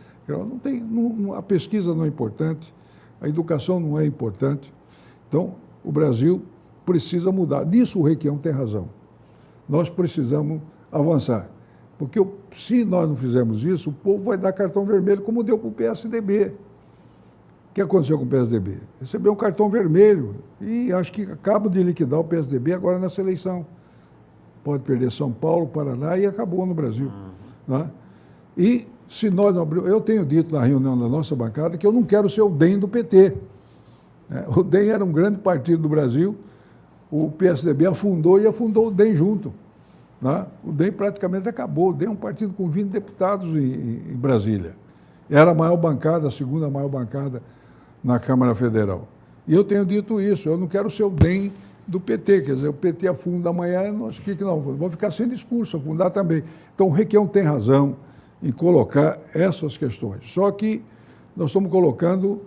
A pesquisa não é importante, a educação não é importante. Então, o Brasil precisa mudar. Nisso o Requião tem razão. Nós precisamos avançar. Porque se nós não fizermos isso, o povo vai dar cartão vermelho, como deu para o PSDB. O que aconteceu com o PSDB? Recebeu um cartão vermelho e acho que acaba de liquidar o PSDB agora nessa eleição. Pode perder São Paulo, Paraná e acabou no Brasil. Né? E se nós não abrirmos... Eu tenho dito na reunião da nossa bancada que eu não quero ser o DEM do PT. O DEM era um grande partido do Brasil, o PSDB afundou e afundou o DEM junto. Né? O DEM praticamente acabou. O DEM é um partido com 20 deputados em Brasília. Era a maior bancada, a segunda maior bancada na Câmara Federal. E eu tenho dito isso, eu não quero ser o DEM do PT, quer dizer, o PT afunda amanhã, nós que não, vou ficar sem discurso, afundar também. Então o Requião tem razão em colocar essas questões. Só que nós estamos colocando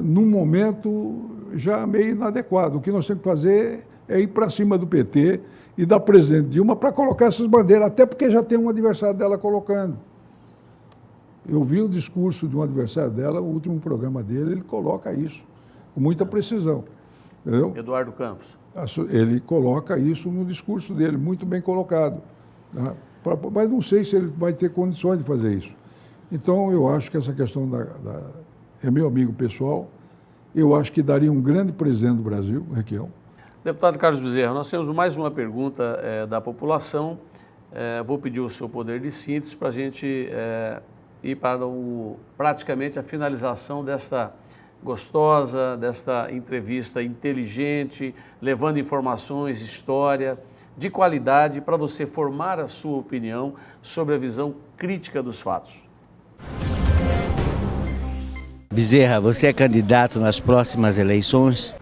num momento já meio inadequado. O que nós temos que fazer é ir para cima do PT e da presidente Dilma para colocar essas bandeiras, até porque já tem um adversário dela colocando. Eu vi o discurso de um adversário dela, o último programa dele, ele coloca isso com muita precisão. Entendeu? Eduardo Campos. Ele coloca isso no discurso dele, muito bem colocado. Né? Mas não sei se ele vai ter condições de fazer isso. Então, eu acho que essa questão é meu amigo pessoal, eu acho que daria um grande presidente do Brasil, Requião. Deputado Carlos Bezerra, nós temos mais uma pergunta da população. Vou pedir o seu poder de síntese para a gente ir para praticamente a finalização desta gostosa, desta entrevista inteligente, levando informações, história, de qualidade, para você formar a sua opinião sobre a visão crítica dos fatos. Bezerra, você é candidato nas próximas eleições?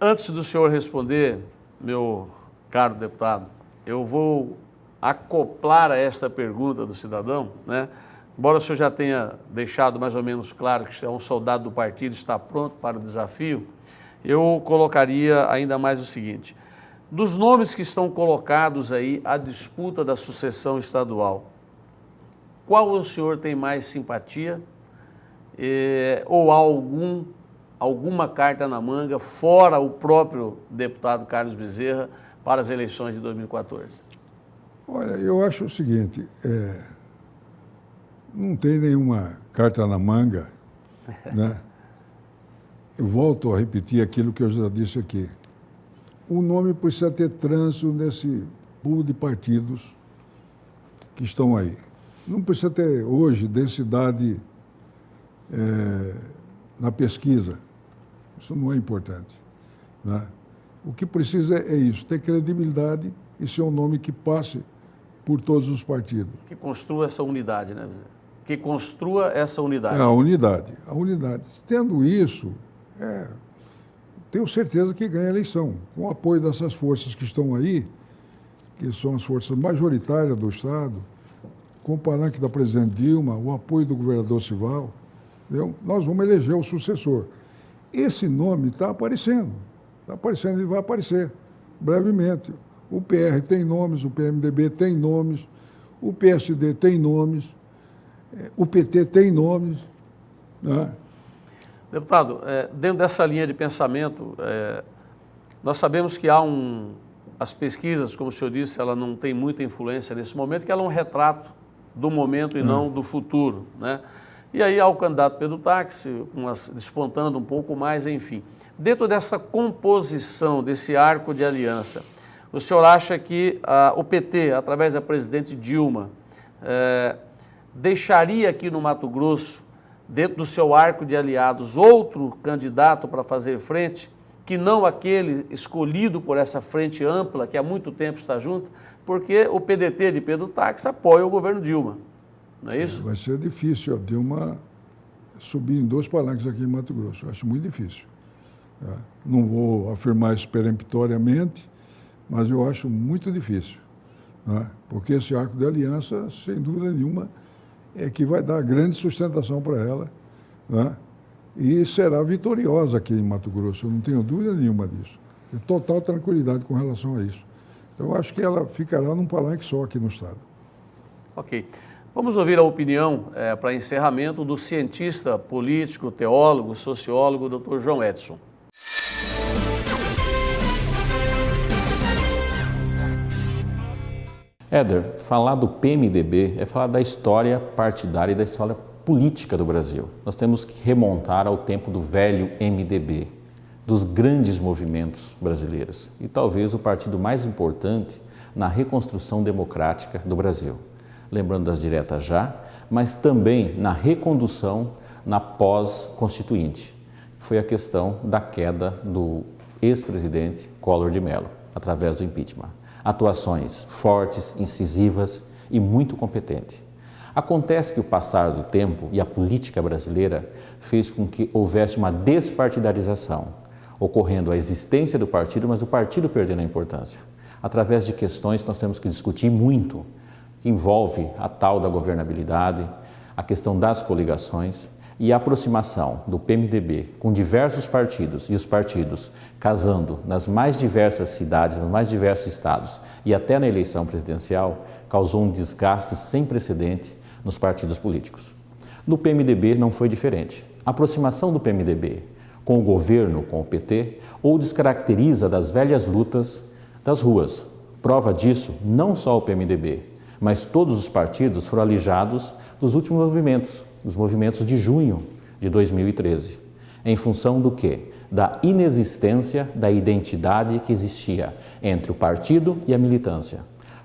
Antes do senhor responder, meu caro deputado, eu vou acoplar a esta pergunta do cidadão, né? Embora o senhor já tenha deixado mais ou menos claro que é um soldado do partido, está pronto para o desafio, eu colocaria ainda mais o seguinte: dos nomes que estão colocados aí à disputa da sucessão estadual, qual o senhor tem mais simpatia ou há alguma carta na manga, fora o próprio deputado Carlos Bezerra, para as eleições de 2014? Olha, eu acho o seguinte, não tem nenhuma carta na manga, né? Eu volto a repetir aquilo que eu já disse aqui. O nome precisa ter trânsito nesse pool de partidos que estão aí. Não precisa ter, hoje, densidade na pesquisa. Isso não é importante. Né? O que precisa é isso, ter credibilidade e ser um nome que passe por todos os partidos. Que construa essa unidade, né? Que construa essa unidade. A unidade. A unidade. Tendo isso, tenho certeza que ganha a eleição. Com o apoio dessas forças que estão aí, que são as forças majoritárias do Estado, com o palanque da presidente Dilma, o apoio do governador Sival, entendeu? Nós vamos eleger o sucessor. Esse nome está aparecendo, e vai aparecer brevemente. O PR tem nomes, o PMDB tem nomes, o PSD tem nomes, o PT tem nomes. Né? Deputado, dentro dessa linha de pensamento, nós sabemos que há as pesquisas, como o senhor disse, ela não tem muita influência nesse momento, que ela é um retrato do momento e não do futuro, né? E aí há o candidato Pedro Táxi, despontando um pouco mais, enfim. Dentro dessa composição, desse arco de aliança, o senhor acha que o PT, através da presidente Dilma, deixaria aqui no Mato Grosso, dentro do seu arco de aliados, outro candidato para fazer frente, que não aquele escolhido por essa frente ampla que há muito tempo está junto, porque o PDT de Pedro Táxi apoia o governo Dilma, não é isso? Vai ser difícil a Dilma subir em 2 palanques aqui em Mato Grosso, eu acho muito difícil. Não vou afirmar isso peremptoriamente, mas eu acho muito difícil, porque esse arco de aliança, sem dúvida nenhuma, é que vai dar grande sustentação para ela, e será vitoriosa aqui em Mato Grosso, eu não tenho dúvida nenhuma disso. Tenho total tranquilidade com relação a isso. Então, eu acho que ela ficará num palanque só aqui no estado. Ok. Vamos ouvir a opinião, para encerramento, do cientista político, teólogo, sociólogo, Dr. João Edson. Éder, falar do PMDB é falar da história partidária e da história política do Brasil. Nós temos que remontar ao tempo do velho MDB, dos grandes movimentos brasileiros e talvez o partido mais importante na reconstrução democrática do Brasil. Lembrando das diretas já, mas também na recondução na pós-constituinte. Foi a questão da queda do ex-presidente Collor de Mello, através do impeachment. Atuações fortes, incisivas e muito competentes. Acontece que o passar do tempo e a política brasileira fez com que houvesse uma despartidarização, ocorrendo a existência do partido, mas o partido perdendo a importância. Através de questões que nós temos que discutir muito, que envolve a tal da governabilidade, a questão das coligações e a aproximação do PMDB com diversos partidos e os partidos casando nas mais diversas cidades, nos mais diversos estados e até na eleição presidencial, causou um desgaste sem precedente nos partidos políticos. No PMDB não foi diferente. A aproximação do PMDB com o governo, com o PT, ou descaracteriza das velhas lutas das ruas. Prova disso, não só o PMDB, mas todos os partidos foram alijados dos últimos movimentos, dos movimentos de junho de 2013. Em função do quê? Da inexistência da identidade que existia entre o partido e a militância.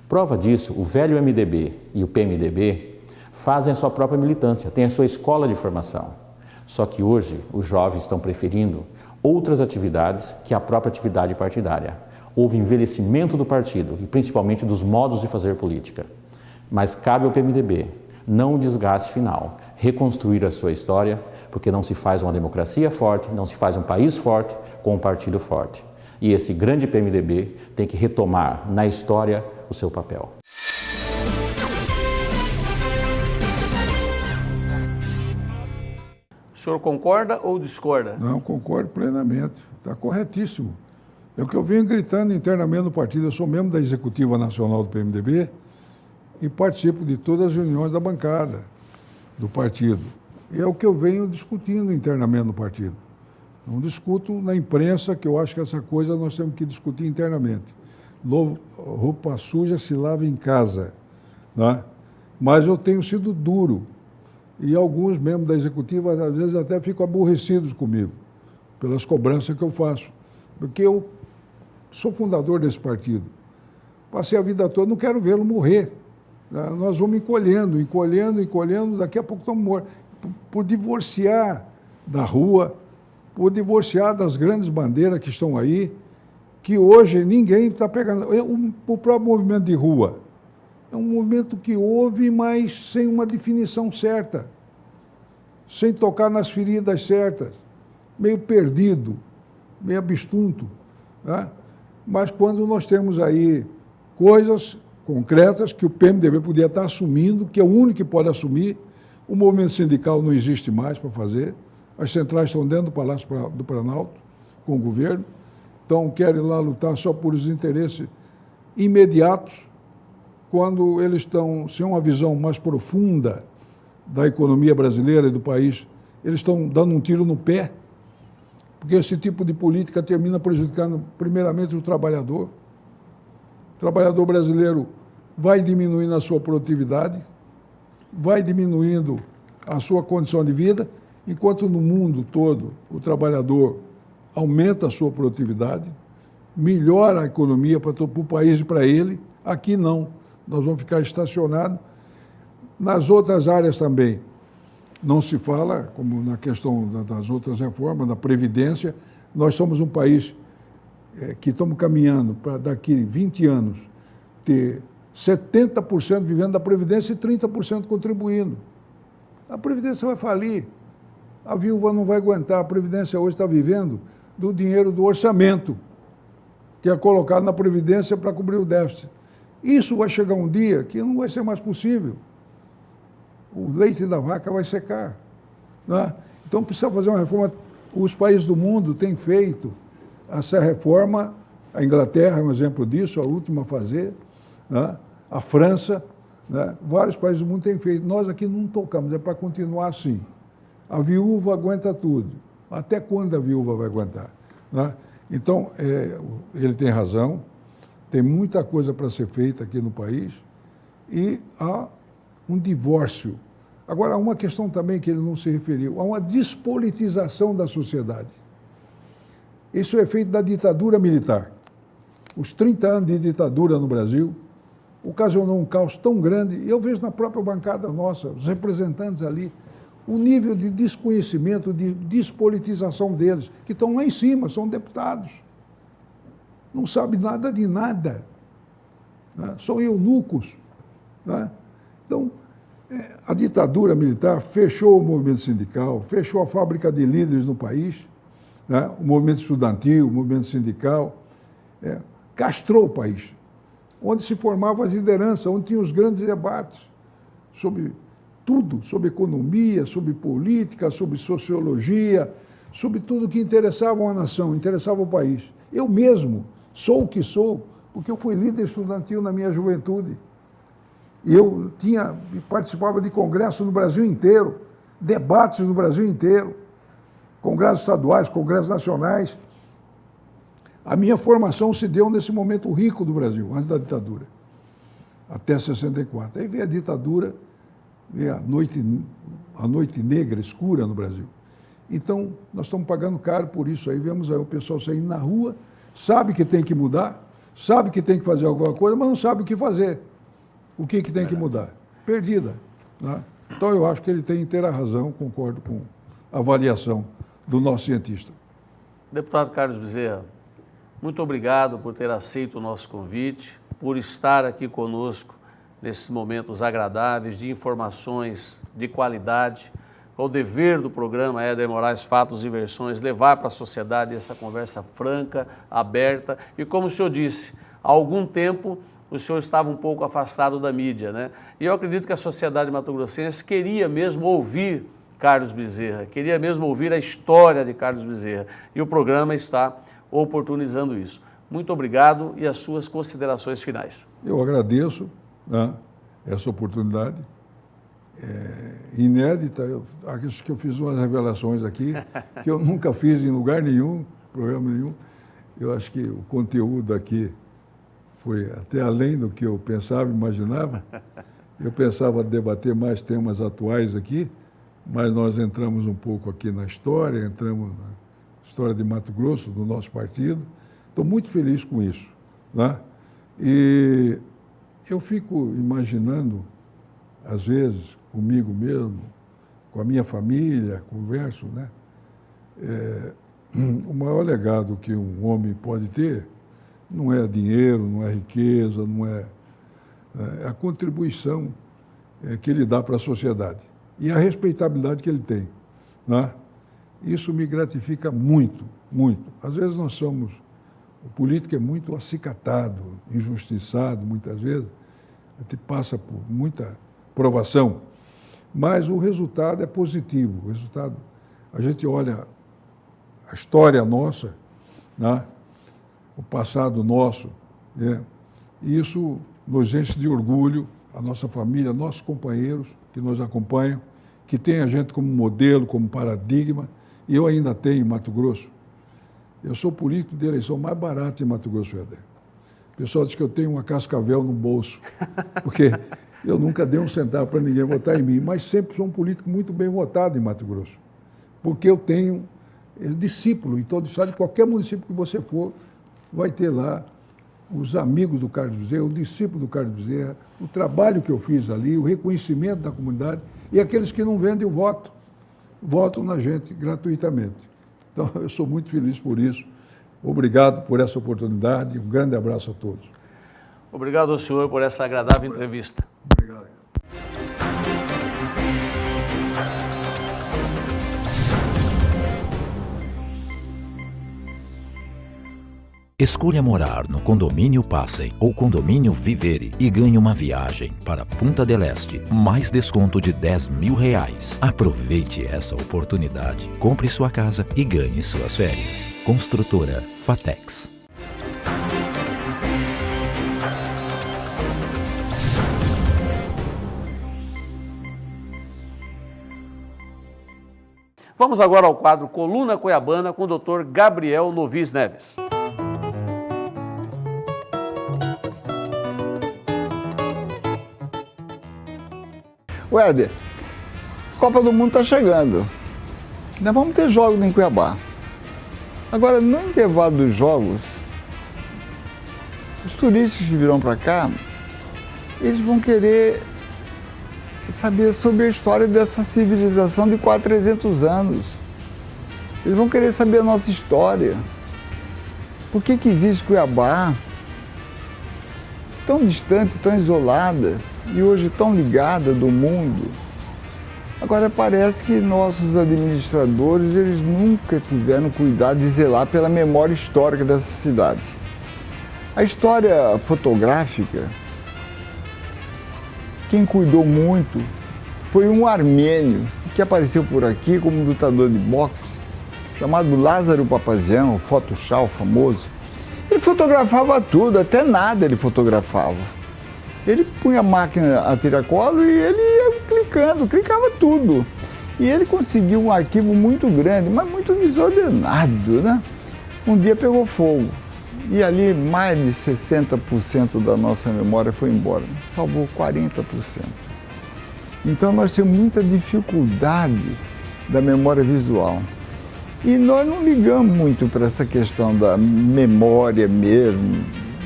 Prova disso, o velho MDB e o PMDB fazem a sua própria militância, têm a sua escola de formação. Só que hoje os jovens estão preferindo outras atividades que a própria atividade partidária. Houve envelhecimento do partido e principalmente dos modos de fazer política. Mas cabe ao PMDB, não o desgaste final, reconstruir a sua história, porque não se faz uma democracia forte, não se faz um país forte com um partido forte. E esse grande PMDB tem que retomar na história o seu papel. O senhor concorda ou discorda? Não, concordo plenamente. Está corretíssimo. É o que eu venho gritando internamente no partido. Eu sou membro da Executiva Nacional do PMDB e participo de todas as reuniões da bancada do partido. E é o que eu venho discutindo internamente no partido. Não discuto na imprensa, que eu acho que essa coisa nós temos que discutir internamente. Roupa suja se lava em casa, né? Mas eu tenho sido duro. E alguns membros da executiva, às vezes, até ficam aborrecidos comigo, pelas cobranças que eu faço. Porque eu sou fundador desse partido. Passei a vida toda, não quero vê-lo morrer. Nós vamos encolhendo, daqui a pouco estamos mortos. Por divorciar da rua, por divorciar das grandes bandeiras que estão aí, que hoje ninguém está pegando. O próprio movimento de rua é um movimento que houve, mas sem uma definição certa, sem tocar nas feridas certas, meio perdido, meio abstunto, né? Mas quando nós temos aí coisas concretas que o PMDB podia estar assumindo, que é o único que pode assumir, o movimento sindical não existe mais para fazer, as centrais estão dentro do Palácio do Planalto, com o governo, então querem lá lutar só por os interesses imediatos, quando eles estão sem uma visão mais profunda da economia brasileira e do país, eles estão dando um tiro no pé, porque esse tipo de política termina prejudicando primeiramente o trabalhador. O trabalhador brasileiro vai diminuindo a sua produtividade, vai diminuindo a sua condição de vida, enquanto no mundo todo o trabalhador aumenta a sua produtividade, melhora a economia para o país e para ele. Aqui não, nós vamos ficar estacionados. Nas outras áreas também não se fala, como na questão das outras reformas, da Previdência, Nós somos um país que estamos caminhando para daqui 20 anos ter 70% vivendo da Previdência e 30% contribuindo. A Previdência vai falir, a viúva não vai aguentar, a Previdência hoje está vivendo do dinheiro do orçamento, que é colocado na Previdência para cobrir o déficit. Isso vai chegar um dia que não vai ser mais possível. O leite da vaca vai secar. Né? Então precisa fazer uma reforma. Os países do mundo têm feito essa reforma, a Inglaterra é um exemplo disso, a última a fazer, né? A França, né? Vários países do mundo têm feito. Nós aqui não tocamos, é para continuar assim. A viúva aguenta tudo. Até quando a viúva vai aguentar? Né? Então, ele tem razão, tem muita coisa para ser feita aqui no país e há um divórcio. Agora, há uma questão também que ele não se referiu, há uma despolitização da sociedade. Isso é efeito da ditadura militar. Os 30 anos de ditadura no Brasil ocasionou um caos tão grande, e eu vejo na própria bancada nossa, os representantes ali, o nível de desconhecimento, de despolitização deles, que estão lá em cima, são deputados. Não sabem nada de nada. Né? São eunucos. Né? Então, a ditadura militar fechou o movimento sindical, fechou a fábrica de líderes no país, né? O movimento estudantil, o movimento sindical, castrou o país, onde se formavam as lideranças, onde tinha os grandes debates sobre tudo, sobre economia, sobre política, sobre sociologia, sobre tudo que interessava a nação, interessava o país. Eu mesmo sou o que sou, porque eu fui líder estudantil na minha juventude. E eu participava de congressos no Brasil inteiro, debates no Brasil inteiro, congressos estaduais, congressos nacionais. A minha formação se deu nesse momento rico do Brasil, antes da ditadura, até 64. Aí veio a ditadura, veio a noite negra, escura no Brasil. Então, nós estamos pagando caro por isso aí, vemos aí o pessoal saindo na rua, sabe que tem que mudar, sabe que tem que fazer alguma coisa, mas não sabe o que fazer. O que tem que mudar? Perdida. Né? Então, eu acho que ele tem inteira razão, concordo com a avaliação do nosso cientista. Deputado Carlos Bezerra, muito obrigado por ter aceito o nosso convite, por estar aqui conosco nesses momentos agradáveis de informações de qualidade. É o dever do programa Éder Moraes Fatos e Versões levar para a sociedade essa conversa franca, aberta e, como o senhor disse, há algum tempo o senhor estava um pouco afastado da mídia, né? E eu acredito que a sociedade mato-grossense queria mesmo ouvir Carlos Bezerra, queria mesmo ouvir a história de Carlos Bezerra e o programa está oportunizando isso. Muito obrigado e as suas considerações finais. Eu agradeço, né, essa oportunidade inédita. Acho que eu fiz umas revelações aqui que eu nunca fiz em lugar nenhum, programa nenhum. Eu acho que o conteúdo aqui foi até além do que eu pensava, imaginava. Eu pensava debater mais temas atuais aqui, mas nós entramos um pouco aqui na história, entramos na história de Mato Grosso, do nosso partido. Estou muito feliz com isso. Né? E eu fico imaginando, às vezes, comigo mesmo, com a minha família, converso, né? O maior legado que um homem pode ter não é dinheiro, não é riqueza, não é a contribuição que ele dá para a sociedade e a respeitabilidade que ele tem. Né? Isso me gratifica muito, muito. Às vezes o político é muito acicatado, injustiçado, muitas vezes, a gente passa por muita provação, mas o resultado é positivo. O resultado, a gente olha a história nossa, né? O passado nosso, né? E isso nos enche de orgulho, a nossa família, nossos companheiros que nos acompanham, que tem a gente como modelo, como paradigma, e eu ainda tenho em Mato Grosso. Eu sou político de eleição mais barato em Mato Grosso, Éder. O pessoal diz que eu tenho uma cascavel no bolso, porque eu nunca dei um centavo para ninguém votar em mim, mas sempre sou um político muito bem votado em Mato Grosso, porque eu tenho discípulo em todo o estado, em qualquer município que você for, vai ter lá os amigos do Carlos Bezerra, o discípulo do Carlos Bezerra, o trabalho que eu fiz ali, o reconhecimento da comunidade, e aqueles que não vendem o voto, votam na gente gratuitamente. Então, Então, eu sou muito feliz por isso. Obrigado por essa oportunidade. Um grande abraço a todos. Obrigado ao senhor por essa agradável entrevista. Obrigado. Escolha morar no Condomínio Passem ou Condomínio Vivere e ganhe uma viagem para Punta del Este, mais desconto de R$10.000. Aproveite essa oportunidade. Compre sua casa e ganhe suas férias. Construtora Fatex. Vamos agora ao quadro Coluna Cuiabana com o Dr. Gabriel Novis Neves. Éder, Copa do Mundo está chegando. Nós vamos ter jogos em Cuiabá. Agora, no intervalo dos jogos, os turistas que virão para cá, eles vão querer saber sobre a história dessa civilização de 400 anos. Eles vão querer saber a nossa história. Por que existe Cuiabá? Tão distante, tão isolada e hoje tão ligada do mundo. Agora parece que nossos administradores, eles nunca tiveram cuidado de zelar pela memória histórica dessa cidade. A história fotográfica, quem cuidou muito foi um armênio que apareceu por aqui como lutador de boxe, chamado Lázaro Papazian, o Photoshop famoso. Ele fotografava tudo, até nada ele fotografava. Ele punha a máquina a tiracolo e ele ia clicava tudo. E ele conseguiu um arquivo muito grande, mas muito desordenado, né? Um dia pegou fogo e ali mais de 60% da nossa memória foi embora, salvou 40%. Então nós temos muita dificuldade da memória visual. E nós não ligamos muito para essa questão da memória mesmo,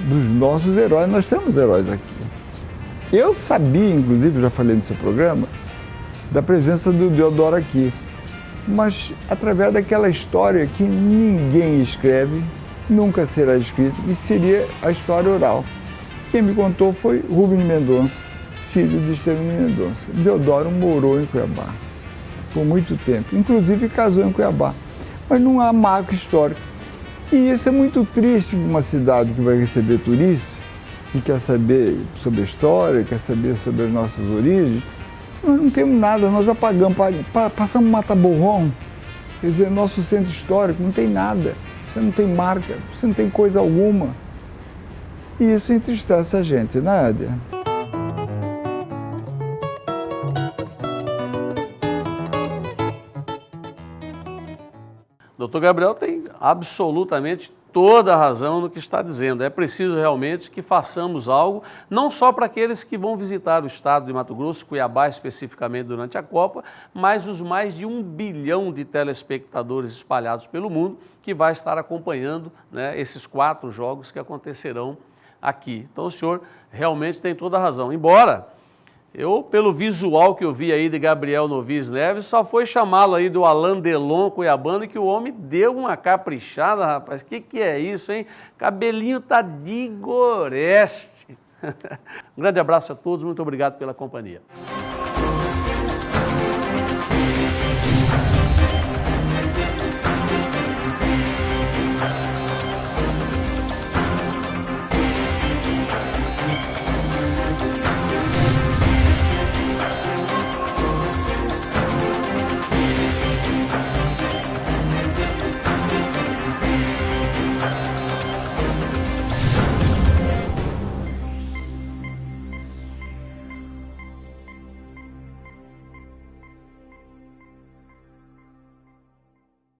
dos nossos heróis. Nós temos heróis aqui. Eu sabia, inclusive, já falei no seu programa, da presença do Deodoro aqui, mas através daquela história que ninguém escreve, nunca será escrita, e seria a história oral. Quem me contou foi Rubem Mendonça, filho de Estevão Mendonça. Deodoro morou em Cuiabá por muito tempo, inclusive casou em Cuiabá, mas não há marco histórico. E isso é muito triste para uma cidade que vai receber turistas, que quer saber sobre a história, quer saber sobre as nossas origens. Nós não temos nada, nós apagamos, passamos Mata-Borrão, quer dizer, nosso centro histórico não tem nada, você não tem marca, você não tem coisa alguma. E isso entristece a gente, né, Éder? Doutor Gabriel tem absolutamente toda a razão no que está dizendo. É preciso realmente que façamos algo, não só para aqueles que vão visitar o estado de Mato Grosso, Cuiabá especificamente durante a Copa, mas os mais de 1 bilhão de telespectadores espalhados pelo mundo que vai estar acompanhando, né, esses 4 jogos que acontecerão aqui. Então o senhor realmente tem toda a razão. Embora eu, pelo visual que eu vi aí de Gabriel Novis Neves, só foi chamá-lo aí do Alain Delon cuiabano, que o homem deu uma caprichada, rapaz. Que é isso, hein? Cabelinho tá de goreste. Um grande abraço a todos, muito obrigado pela companhia.